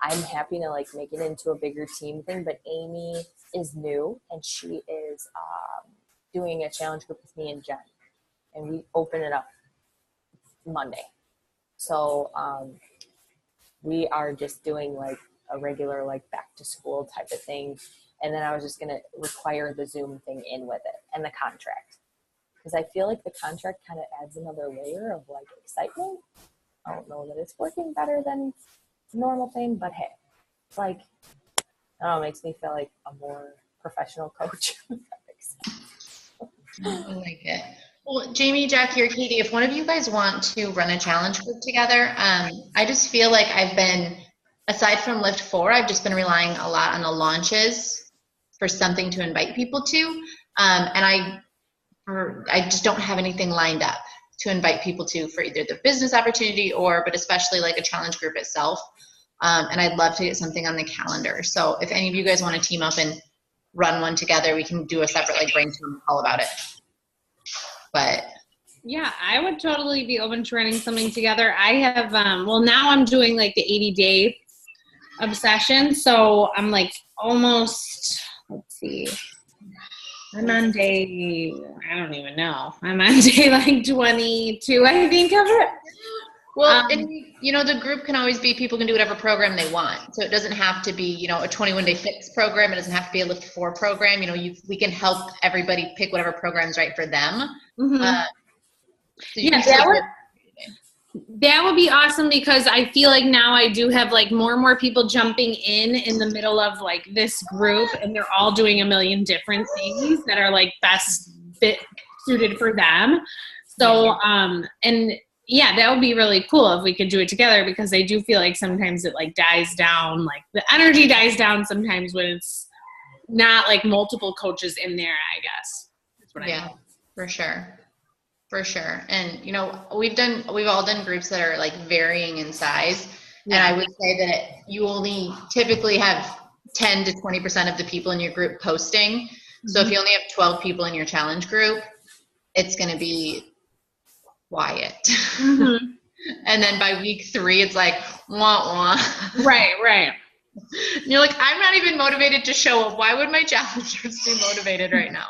I'm happy to like make it into a bigger team thing, but Amy is new and she is doing a challenge group with me and Jen, and we open it up Monday. So we are just doing like a regular like back to school type of thing. And then I was just going to require the Zoom thing in with it and the contract. Because I feel like the contract kind of adds another layer of like excitement. I don't know that it's working better than the normal thing, but hey, it's like, I don't know, it makes me feel like a more professional coach. If that makes sense. I like it. Well, Jamie, Jackie, or Katie, if one of you guys want to run a challenge group together, I just feel like I've been, aside from Lift 4, I've just been relying a lot on the launches for something to invite people to. And I just don't have anything lined up to invite people to for either the business opportunity but especially like a challenge group itself. And I'd love to get something on the calendar. So if any of you guys want to team up and run one together, we can do a separate like brainstorm call about it. But yeah, I would totally be open to running something together. I have, now I'm doing like the 80-day obsession. So I'm like almost, let's see, I'm on day, I don't even know. I'm on day like 22, I think of it. Well, and the group can always be, people can do whatever program they want. So it doesn't have to be, a 21-day fix program. It doesn't have to be a Lift 4 program. We can help everybody pick whatever program's right for them. Mm-hmm. So that would be awesome, because I feel like now I do have like more and more people jumping in the middle of like this group, and they're all doing a million different things that are like best fit suited for them. So, yeah, that would be really cool if we could do it together, because I do feel like sometimes it like dies down, like the energy dies down sometimes when it's not like multiple coaches in there, I guess. That's what I mean. For sure. For sure. And, we've all done groups that are like varying in size. Yeah. And I would say that you only typically have 10 to 20% of the people in your group posting. Mm-hmm. So if you only have 12 people in your challenge group, it's going to be quiet. Mm-hmm. And then by week 3, it's like, wah, wah. Right. And you're like, I'm not even motivated to show up. Why would my challengers be motivated right now?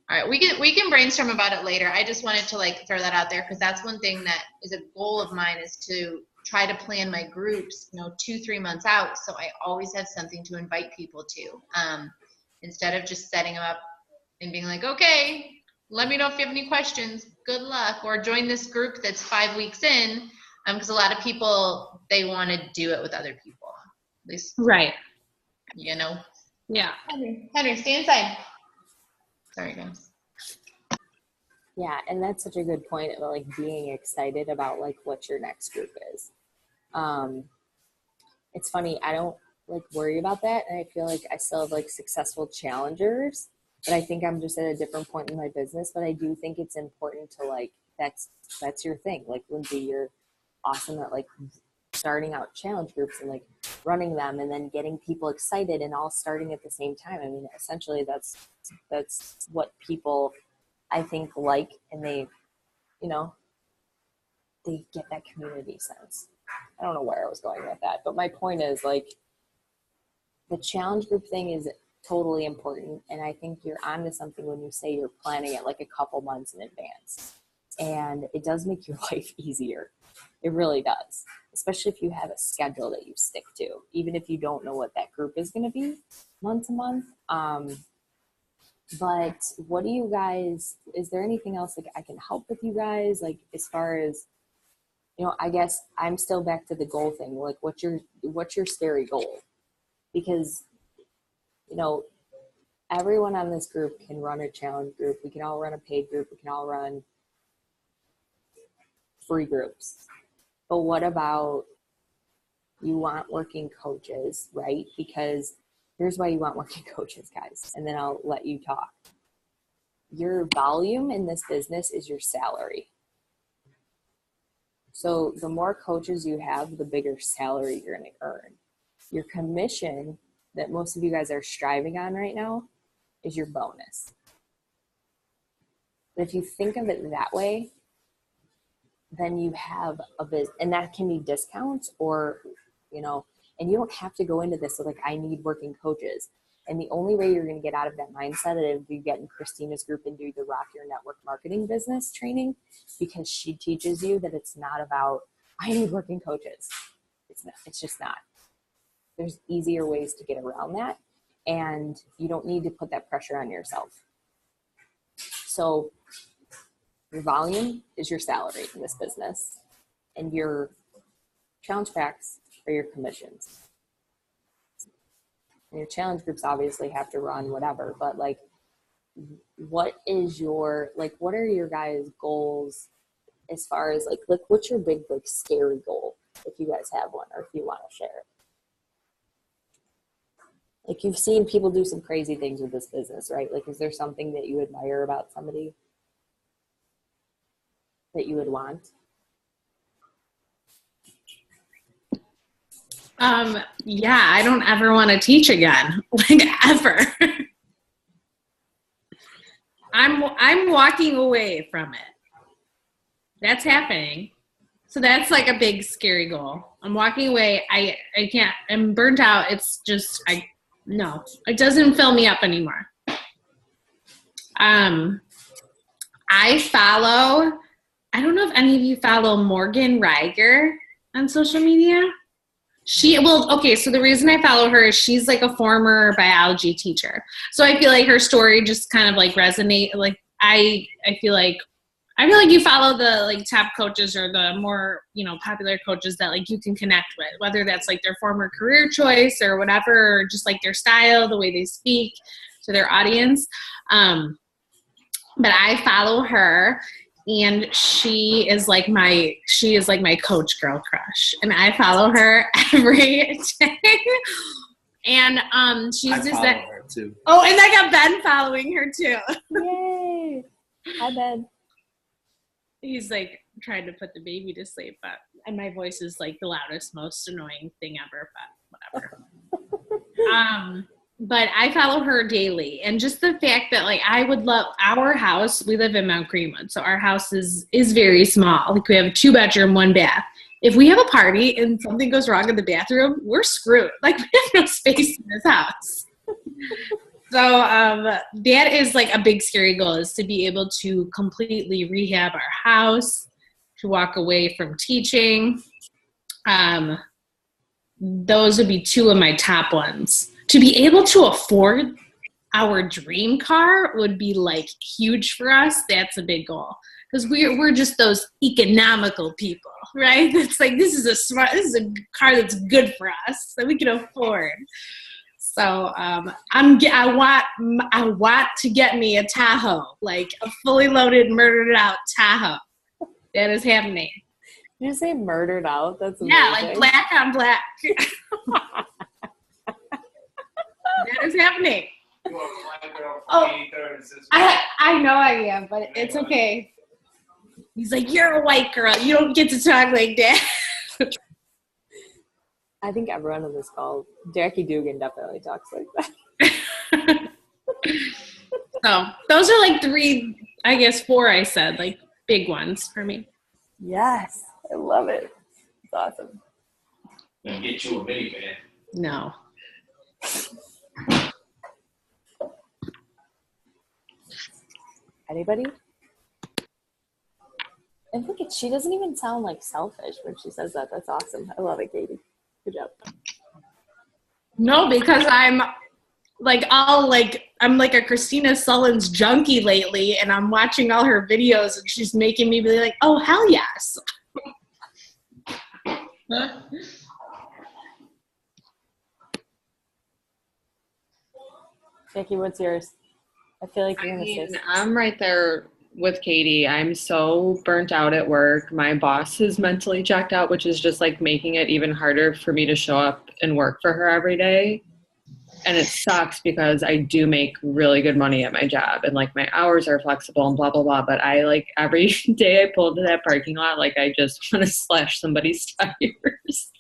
All right, we can brainstorm about it later. I just wanted to like throw that out there because that's one thing that is a goal of mine is to try to plan my groups, 2-3 months out, so I always have something to invite people to. Instead of just setting them up and being like, okay, let me know if you have any questions. Good luck, or join this group that's 5 weeks in, because a lot of people they want to do it with other people. At least, Right. Yeah. Henry, stay inside. Sorry, guys. Yeah, and that's such a good point about like being excited about like what your next group is. It's funny, I don't like worry about that, and I feel like I still have like successful challengers, but I think I'm just at a different point in my business. But I do think it's important to like that's your thing. Like Lindsay, you're awesome at like starting out challenge groups and like running them and then getting people excited and all starting at the same time. I mean, essentially that's what people I think like, and they get that community sense. I don't know where I was going with that, but my point is like the challenge group thing is totally important. And I think you're onto something when you say you're planning it like a couple months in advance, and it does make your life easier. It really does, especially if you have a schedule that you stick to, even if you don't know what that group is going to be month to month. But what do you guys, is there anything else like I can help with you guys? Like as far as, I guess I'm still back to the goal thing. Like what's your scary goal? Because, everyone on this group can run a challenge group. We can all run a paid group. We can all run free groups. But what about you want working coaches, right? Because here's why you want working coaches, guys, and then I'll let you talk. Your volume in this business is your salary. So the more coaches you have, the bigger salary you're going to earn. Your commission that most of you guys are striving on right now is your bonus. But if you think of it that way, then you have a business, and that can be discounts or, and you don't have to go into this with like, I need working coaches. And the only way you're going to get out of that mindset is if you get in Christina's group and do the Rock Your Network Marketing Business training, because she teaches you that it's not about, I need working coaches. It's just not. There's easier ways to get around that, and you don't need to put that pressure on yourself. So your volume is your salary in this business, and your challenge packs are your commissions. And your challenge groups obviously have to run whatever, but like, what are your guys' goals as far as like what's your big, like scary goal, if you guys have one, or if you want to share it? Like you've seen people do some crazy things with this business, right? Like, is there something that you admire about somebody that you would want? Yeah, I don't ever want to teach again, like ever. I'm walking away from it. That's happening. So that's like a big scary goal. I'm walking away. I can't, I'm burnt out. It's just, no, it doesn't fill me up anymore. I don't know if any of you follow Morgan Reiger on social media. So the reason I follow her is she's like a former biology teacher. So I feel like her story just kind of like resonate. Like I feel like you follow the like top coaches or the more, popular coaches that like you can connect with, whether that's like their former career choice or whatever, or just like their style, the way they speak to their audience. But I follow her, and she is like my coach girl crush, and I follow her every day. And she's I just follow her too. Oh, and I got Ben following her too. Yay! Hi, Ben. He's like trying to put the baby to sleep, and my voice is like the loudest, most annoying thing ever, but whatever. But I follow her daily, and just the fact that like I would love our house. We live in Mount Greenwood, so our house is very small. Like we have a 2-bedroom, 1 bath. If we have a party and something goes wrong in the bathroom, we're screwed. Like we have no space in this house. So that is like a big scary goal, is to be able to completely rehab our house, to walk away from teaching. Those would be two of my top ones. To be able to afford our dream car would be like huge for us. That's a big goal, because we're just those economical people, right? It's like, this is a car that's good for us that we can afford. So I want to get me a Tahoe, like a fully loaded, murdered out Tahoe. That is happening. Did you say murdered out? That's amazing. Yeah, like black on black. That is happening. Oh, I know I am, but it's okay. He's like, you're a white girl. You don't get to talk like that. I think everyone on this call, Jackie Dugan definitely talks like that. So those are like 3, I guess 4 I said, like big ones for me. Yes, I love it. It's awesome. And get you a minivan. No. Anybody? And look at, she doesn't even sound like selfish when she says that. That's awesome. I love it, Katie. Good job. No, because I'm like I'm like a Christina Sullins junkie lately, and I'm watching all her videos, and she's making me be like, oh, hell yes. Jackie, what's yours? I feel like you're going to say something. I'm right there with Katie. I'm so burnt out at work. My boss is mentally checked out, which is just like making it even harder for me to show up and work for her every day. And it sucks because I do make really good money at my job, and like my hours are flexible and blah, blah, blah. But I like every day I pull into that parking lot, like I just want to slash somebody's tires.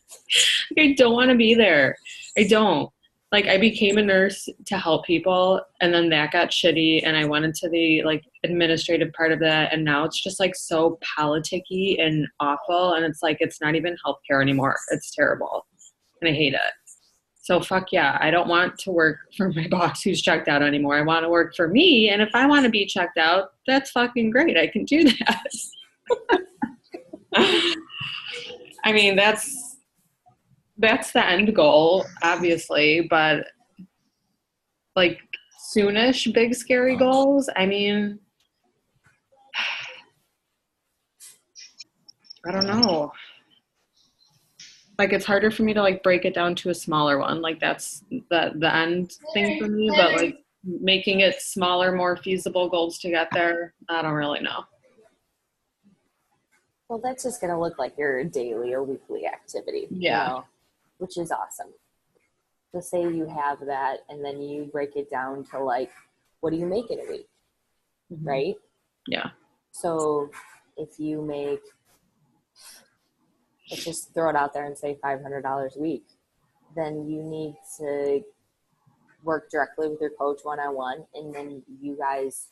I don't want to be there. I don't. Like, I became a nurse to help people, and then that got shitty, and I went into the like administrative part of that, and now it's just like so politicky and awful, and it's like it's not even healthcare anymore. It's terrible, and I hate it. So fuck yeah, I don't want to work for my boss who's checked out anymore. I want to work for me, and if I want to be checked out, that's fucking great. I can do that. I mean, that's the end goal, obviously, but like soonish big scary goals, I mean, I don't know. Like, it's harder for me to like break it down to a smaller one. Like, that's the end thing for me, but like making it smaller, more feasible goals to get there, I don't really know. Well, that's just going to look like your daily or weekly activity. Yeah. You know, which is awesome. So say you have that, and then you break it down to like, what do you make in a week? Mm-hmm. Right? Yeah. So if you make, let's just throw it out there and say $500 a week, then you need to work directly with your coach one-on-one, and then you guys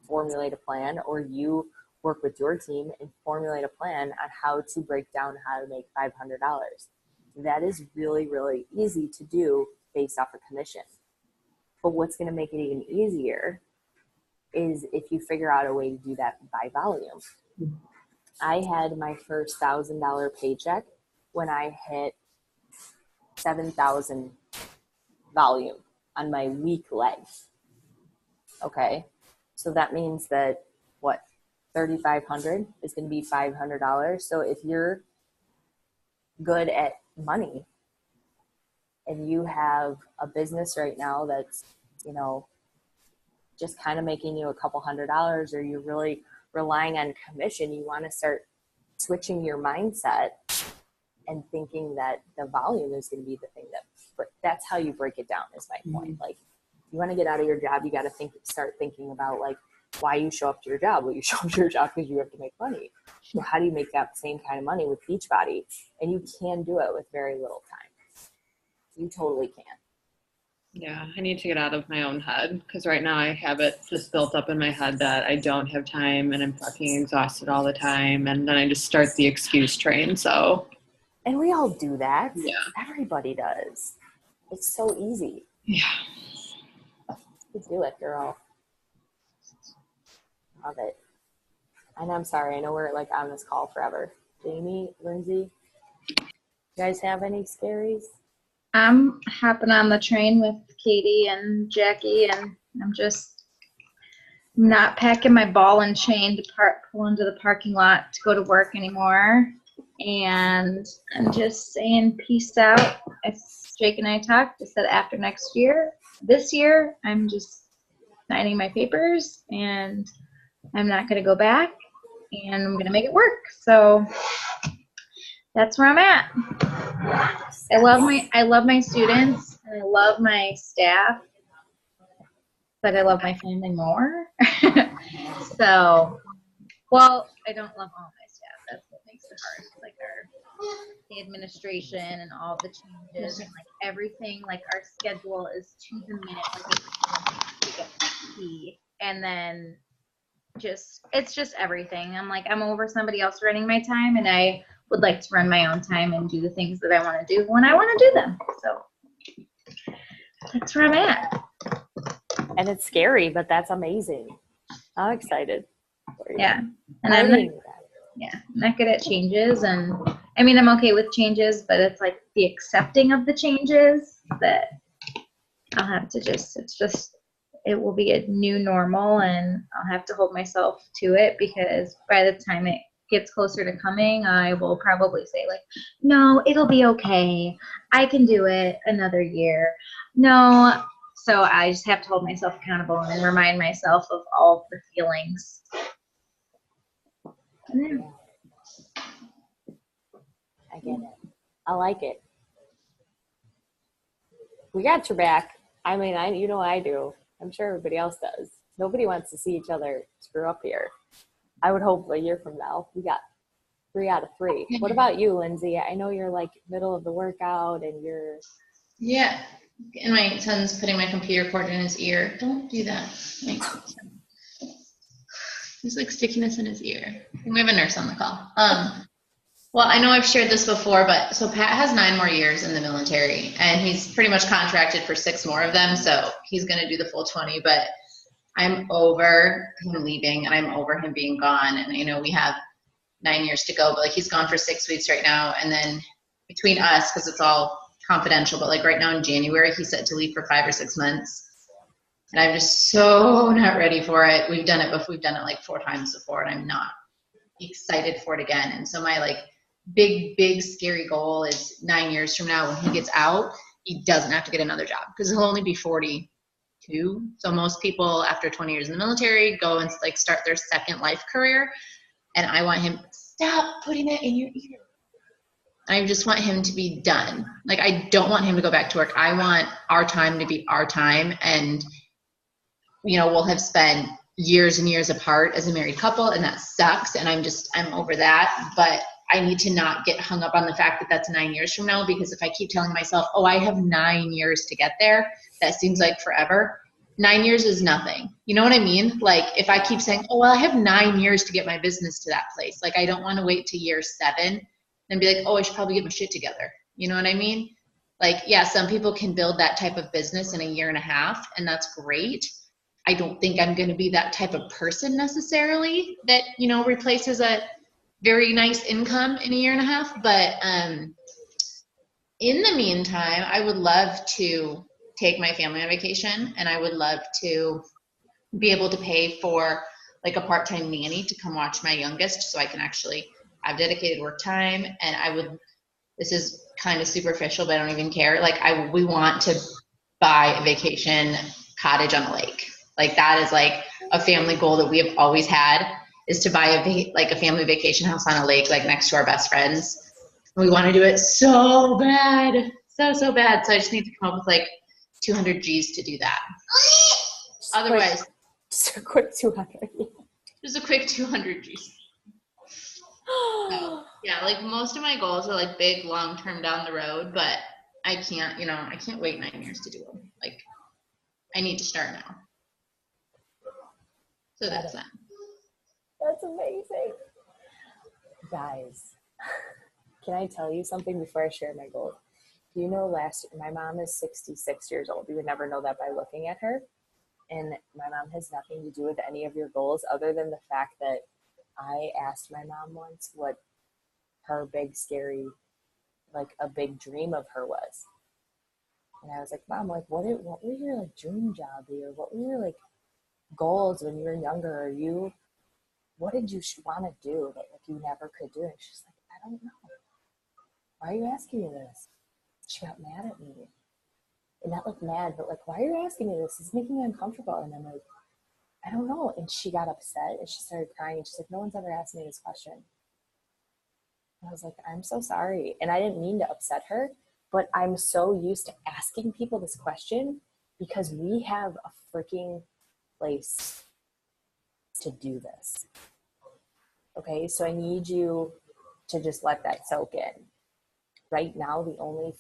formulate a plan, or you work with your team and formulate a plan on how to break down how to make $500. That is really, really easy to do based off of commission. But what's going to make it even easier is if you figure out a way to do that by volume. I had my first $1,000 paycheck when I hit 7,000 volume on my week leg. Okay. So that means that what? 3,500 is going to be $500. So if you're good at money and you have a business right now that's, you know, just kind of making you a couple $100, or you're really relying on commission, you want to start switching your mindset and thinking that the volume is going to be the thing that's how you break it down, is my point. Like, you want to get out of your job, you got to start thinking about like why you show up to your job. Well, you show up to your job because you have to make money. So how do you make that same kind of money with Beachbody? And you can do it with very little time. You totally can. Yeah, I need to get out of my own head, because right now I have it just built up in my head that I don't have time and I'm fucking exhausted all the time, and then I just start the excuse train. So, and we all do that. Yeah. Everybody does. It's so easy. Yeah. You do it, girl. Love it. And I'm sorry, I know we're like on this call forever. Jamie, Lindsay, you guys have any scaries? I'm hopping on the train with Katie and Jackie, and I'm just not packing my ball and chain to pull into the parking lot to go to work anymore. And I'm just saying peace out. As Jake and I talked, I said after next year, this year, I'm just signing my papers, and I'm not going to go back, and I'm going to make it work. So that's where I'm at. I love my students, and I love my staff, but I love my family more. So, well, I don't love all my staff. That's what makes it hard. Like the administration and all the changes and like everything. Like our schedule is to the minute. Like it's and then it's just everything. I'm over somebody else running my time, and I would like to run my own time and do the things that I want to do when I want to do them. So that's where I'm at. And it's scary, but that's amazing. I'm excited for you. Yeah. And I'm not good at changes. And I mean, I'm okay with changes, but it's like the accepting of the changes that I'll have to it will be a new normal, and I'll have to hold myself to it, because by the time it gets closer to coming, I will probably say like, no, it'll be okay. I can do it another year. No. So I just have to hold myself accountable and remind myself of all of the feelings. Yeah. I get it. I like it. We got your back. I mean, I do. I'm sure everybody else does. Nobody wants to see each other screw up here. I would hope a year from now we got 3 out of 3. What about you, Lindsay? I know you're like middle of the workout and you're. Yeah. And my son's putting my computer cord in his ear. Don't do that. There's like stickiness in his ear. We have a nurse on the call. Well, I know I've shared this before, but so Pat has 9 more years in the military, and he's pretty much contracted for 6 more of them. So he's going to do the full 20, but I'm over him leaving, and I'm over him being gone. And I know we have 9 years to go, but like he's gone for 6 weeks right now. And then between us, because it's all confidential, but like right now in January, he's set to leave for 5 or 6 months. And I'm just so not ready for it. We've done it before. We've done it like 4 times before, and I'm not excited for it again. And so my like big scary goal is 9 years from now, when he gets out, he doesn't have to get another job, because he'll only be 42. So most people after 20 years in the military go and like start their second life career. And I want him, stop putting it in your ear. I just want him to be done. Like, I don't want him to go back to work. I want our time to be our time. And, you know, we'll have spent years and years apart as a married couple, and that sucks. And I'm over that. But I need to not get hung up on the fact that that's 9 years from now, because if I keep telling myself, oh, I have 9 years to get there, that seems like forever. 9 years is nothing. You know what I mean? Like, if I keep saying, oh, well, I have 9 years to get my business to that place. Like, I don't want to wait to year 7 and be like, oh, I should probably get my shit together. You know what I mean? Like, yeah, some people can build that type of business in a year and a half, and that's great. I don't think I'm going to be that type of person necessarily that, you know, replaces a very nice income in a year and a half. But in the meantime, I would love to take my family on vacation, and I would love to be able to pay for like a part-time nanny to come watch my youngest, so I can actually have dedicated work time. And this is kind of superficial, but I don't even care. Like, we want to buy a vacation cottage on a lake. Like, that is like a family goal that we have always had, is to buy a family vacation house on a lake, like next to our best friends. We want to do it so bad, so bad. So I just need to come up with like 200 G's to do that. Otherwise, just a quick 200. Just a quick 200 G's. So, yeah, like most of my goals are like big, long-term down the road, but I can't wait 9 years to do them. Like, I need to start now. So that's that. That's amazing. Guys, can I tell you something before I share my goals? Do you know my mom is 66 years old. You would never know that by looking at her. And my mom has nothing to do with any of your goals other than the fact that I asked my mom once what her big, scary, like a big dream of her was. And I was like, Mom, like, what was your like dream job or what were your like goals when you were younger? Or what did you want to do that like you never could do? And she's like, I don't know. Why are you asking me this? She got mad at me. And not like mad, but like, why are you asking me this? It's making me uncomfortable. And I'm like, I don't know. And she got upset and she started crying. And she's like, no one's ever asked me this question. And I was like, I'm so sorry. And I didn't mean to upset her, but I'm so used to asking people this question because we have a freaking place to do this. Okay, so I need you to just let that soak in. Right now, the only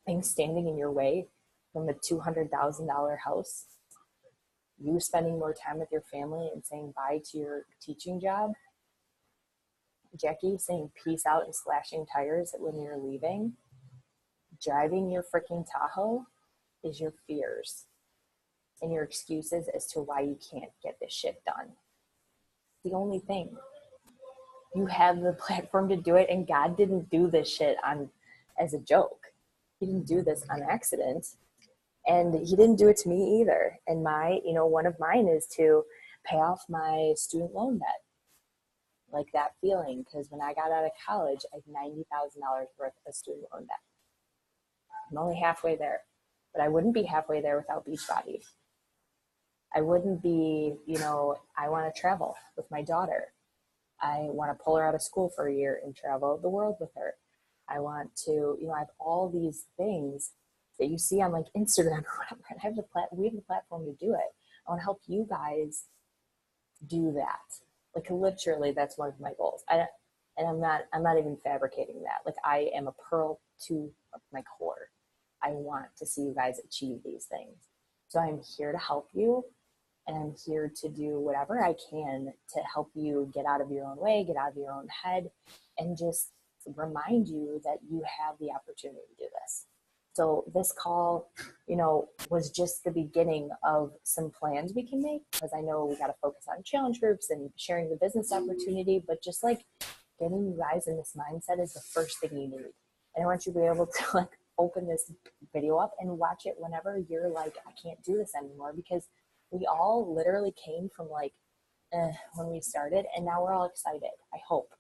thing standing in your way from the $200,000 house, you spending more time with your family and saying bye to your teaching job, Jackie saying peace out and slashing tires when you're leaving, driving your freaking Tahoe is your fears and your excuses as to why you can't get this shit done. The only thing. You have the platform to do it, and God didn't do this shit as a joke. He didn't do this on accident, and he didn't do it to me either. And one of mine is to pay off my student loan debt. Like that feeling, because when I got out of college, I had $90,000 worth of student loan debt. I'm only halfway there, but I wouldn't be halfway there without Beachbody. I wouldn't be, I want to travel with my daughter. I want to pull her out of school for a year and travel the world with her. I want to, I have all these things that you see on like Instagram or whatever. And we have the platform to do it. I want to help you guys do that. Like literally, that's one of my goals. I'm not even fabricating that. Like I am a pearl to my core. I want to see you guys achieve these things. So I'm here to help you. And I'm here to do whatever I can to help you get out of your own way, get out of your own head, and just remind you that you have the opportunity to do this. So this call, was just the beginning of some plans we can make, because I know we got to focus on challenge groups and sharing the business opportunity, but just like getting you guys in this mindset is the first thing you need. And I want you to be able to like open this video up and watch it whenever you're like, I can't do this anymore, because we all literally came from like when we started, and now we're all excited, I hope.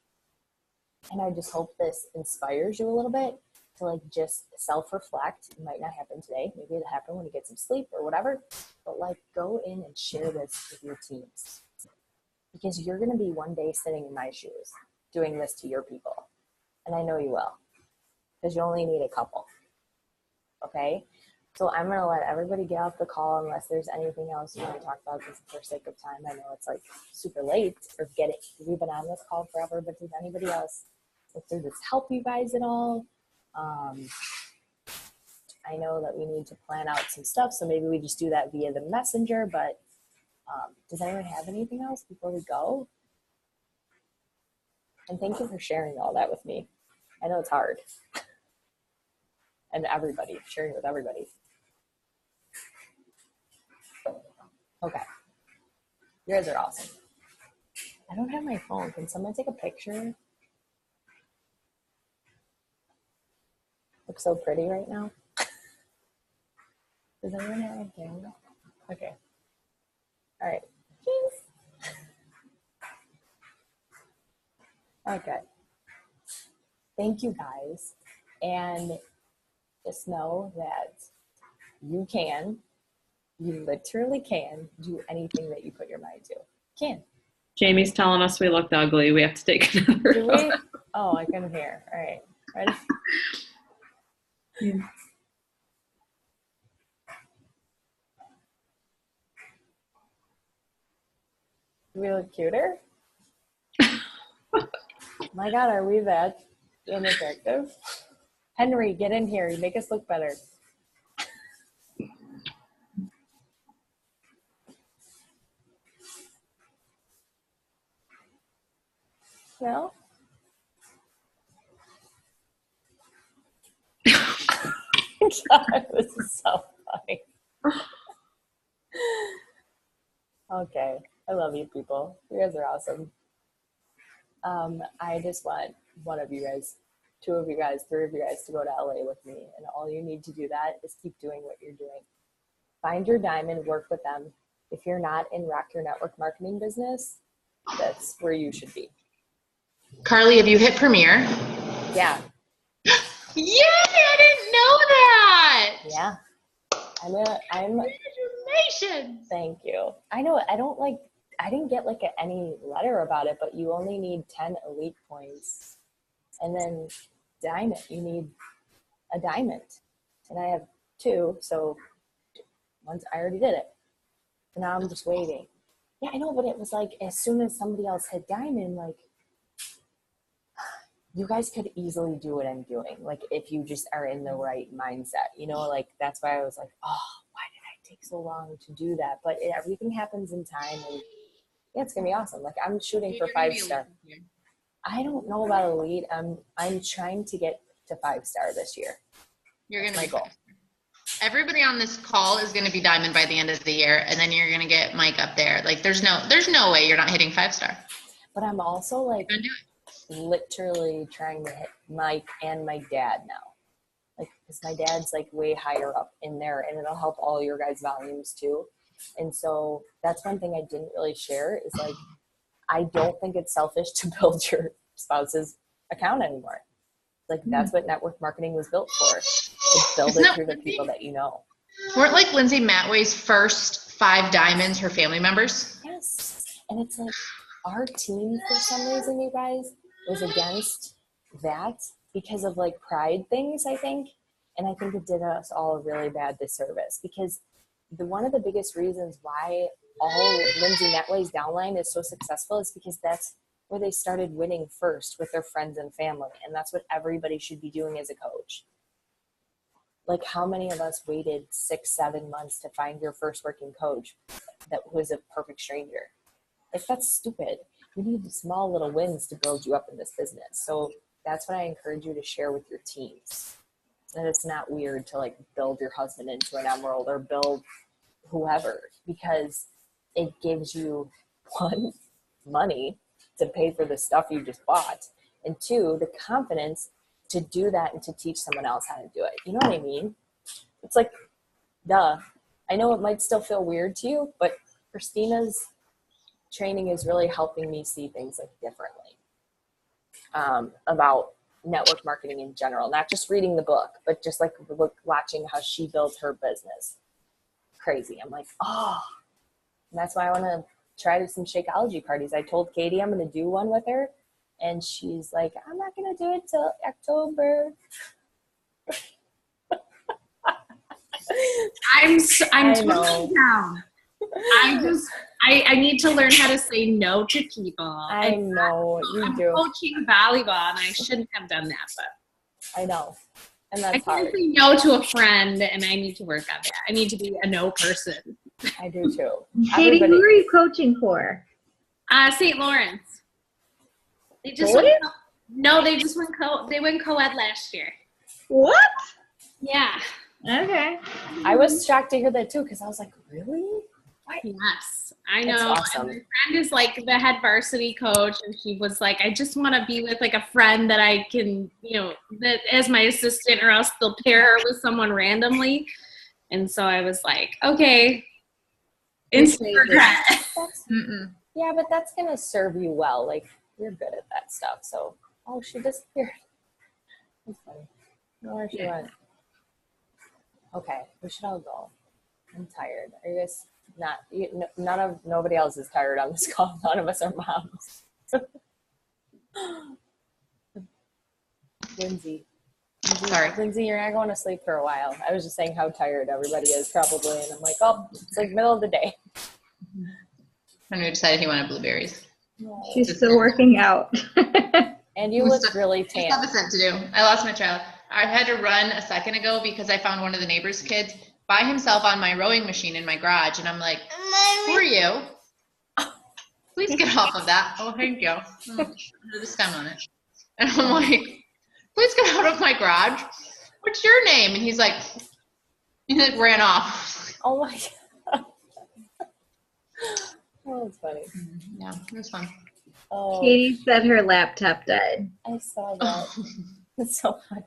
And I just hope this inspires you a little bit to like just self-reflect. It might not happen today. Maybe it'll happen when you get some sleep or whatever. But like go in and share this with your teams. Because you're going to be one day sitting in my shoes doing this to your people. And I know you will. Because you only need a couple. Okay? So I'm going to let everybody get off the call unless there's anything else you want to talk about, just for sake of time. I know it's like super late or we've been on this call forever, but does anybody else, does this help you guys at all? I know that we need to plan out some stuff, so maybe we just do that via the messenger, but does anyone have anything else before we go? And thank you for sharing all that with me. I know it's hard. And sharing with everybody. Okay. You guys are awesome. I don't have my phone. Can someone take a picture? Looks so pretty right now. Does anyone have a camera? Okay. All right. Cheers. Okay. Thank you guys. And just know that you literally can do anything that you put your mind to. Can. Jamie's telling us we looked ugly. We have to take another. Do we? Oh, I couldn't hear. All right. Ready? Yeah. Do we look cuter? My God, are we that unattractive? Henry, get in here. You make us look better. No? God, this is so funny. Okay. I love you people. You guys are awesome. I just want one of you guys, two of you guys, three of you guys to go to LA with me. And all you need to do that is keep doing what you're doing. Find your diamond, work with them. If you're not in Rock Your Network marketing business, that's where you should be. Carly, have you hit Premiere? Yeah. Yay! I didn't know that. Yeah. I'm Congratulations. Thank you. I know I didn't get like any letter about it, but you only need 10 elite points. And then diamond, you need a diamond. And I have 2, so once I already did it. So now I'm just waiting. Yeah, I know, but it was like as soon as somebody else hit diamond, like you guys could easily do what I'm doing. Like if you just are in the right mindset, like that's why I was like, oh, why did I take so long to do that? But everything happens in time, and yeah, it's gonna be awesome. Like I'm shooting for 5-star. I don't know about elite. I'm trying to get to 5-star this year. You're gonna my be goal. Everybody on this call is gonna be diamond by the end of the year, and then you're gonna get Mike up there. Like there's no way you're not hitting 5-star. But I'm also like You're gonna do literally trying to hit Mike and my dad now. Like, because my dad's like way higher up in there, and it'll help all your guys' volumes too. And so that's one thing I didn't really share is like, I don't think it's selfish to build your spouse's account anymore. Like that's what network marketing was built for, to build it through the people that you know. Weren't like Lindsay Matway's first 5 diamonds her family members? Yes. And it's like our team, for some reason, you guys, was against that because of like pride things, I think. And I think it did us all a really bad disservice, because one of the biggest reasons why all Lindsay Matway's downline is so successful is because that's where they started winning first with their friends and family. And that's what everybody should be doing as a coach. Like how many of us waited 6-7 months to find your first working coach that was a perfect stranger? Like that's stupid. You need small little wins to build you up in this business. So that's what I encourage you to share with your teams. And it's not weird to like build your husband into an emerald or build whoever, because it gives you 1, money to pay for the stuff you just bought, and 2, the confidence to do that and to teach someone else how to do it. You know what I mean? It's like, duh. I know it might still feel weird to you, but Christina's training is really helping me see things like differently about network marketing in general, not just reading the book, but just like watching how she builds her business. Crazy. I'm like, oh, and that's why I want to try some Shakeology parties. I told Katie I'm going to do one with her, and she's like, I'm not going to do it till October. I'm I totally know. down. I need to learn how to say no to people. I know you I'm do. coaching volleyball, and I shouldn't have done that, but I know, and I that's can't hard. say no to a friend, and I need to work on that. I need to be a no person. I do too. Katie, Everybody- who are you coaching for? St. Lawrence. They just What? they just went they went co-ed last year. What? Yeah. Okay. I was shocked to hear that too, because I was like, really? Yes, I know. That's awesome. And my friend is like the head varsity coach, and she was like, I just want to be with like a friend that I can, that as my assistant, or else they'll pair her with someone randomly. And so I was like, okay. Instant regret. Yeah, but that's going to serve you well. Like, you're good at that stuff. So, oh, she disappeared. That's funny. I don't know where she went. Okay, we should all go. I'm tired. Are you guys not? Nobody else is tired on this call. None of us are moms. Lindsay. Sorry. Lindsay, you're not going to sleep for a while. I was just saying how tired everybody is probably, and I'm like, oh, it's like middle of the day. When we decided he wanted blueberries. She's still working out. And you look really I tan. have a scent to do. I lost my child. I had to run a second ago because I found one of the neighbor's kids by himself on my rowing machine in my garage, and I'm like, who are you? Please get off of that. Oh, thank you. There's a stem on it. And I'm like, please get out of my garage. What's your name? And he ran off. Oh my God. Oh, it's funny. Yeah, it was fun. Oh, Katie said her laptop died. I saw that. It's so funny.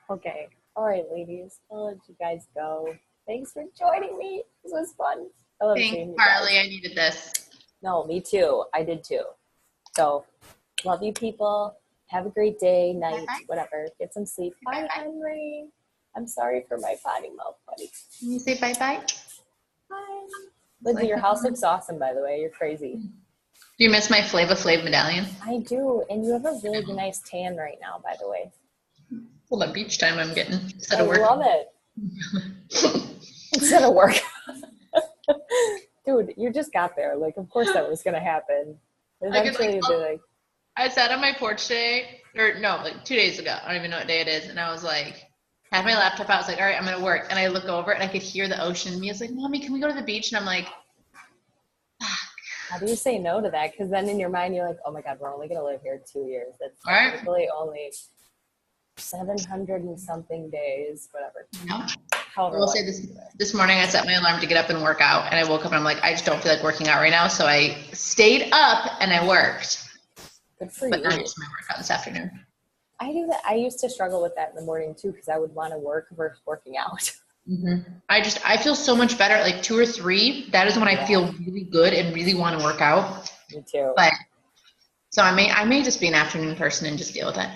Okay. All right, ladies. I'll let you guys go. Thanks for joining me. This was fun. I love seeing Thanks, you Carly. guys. I needed this. No, me too. I did too. So, love you people. Have a great day, night, Bye-bye. whatever. Get some sleep. Bye, Bye-bye. Henry. I'm sorry for my potty mouth, buddy. Can you say bye-bye? Bye. Lindsay, your house looks awesome, by the way. You're crazy. Do you miss my Flava Flav medallion? I do. And you have a really nice tan right now, by the way. Well, the beach time I'm getting instead I of work. love it. Instead of work. Dude, you just got there. Like, of course that was going to happen. Eventually, you'd be like, I sat on my porch today, or no, like 2 days ago. I don't even know what day it is. And I was like, had my laptop out. I was like, all right, I'm going to work. And I look over and I could hear the ocean. Me, I was like, Mommy, can we go to the beach? And I'm like, how do you say no to that? Because then in your mind, you're like, oh my God, we're only going to live here 2 years. That's All right. technically only 700 and something days, whatever. no. However I will long say it is. this morning I set my alarm to get up and work out. And I woke up and I'm like, I just don't feel like working out right now. So I stayed up and I worked. Good for But you. not just my workout this afternoon. I do that. I used to struggle with that in the morning too, because I would want to work versus working out. Mm-hmm. I feel so much better at like 2 or 3. That is when I feel really good and really want to work out. Me too. But so I may just be an afternoon person and just deal with it.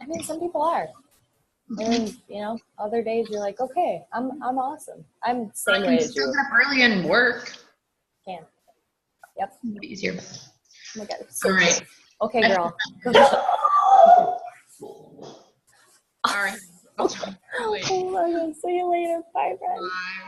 I mean, some people are. And you know, other days you're like, okay, I'm awesome. I'm the same I way can as still you. get up early and work. Can. Yep. It'll be easier. Oh my God. So All right. okay, girl. All right. Oh my God. See you later. Bye, friend. Bye.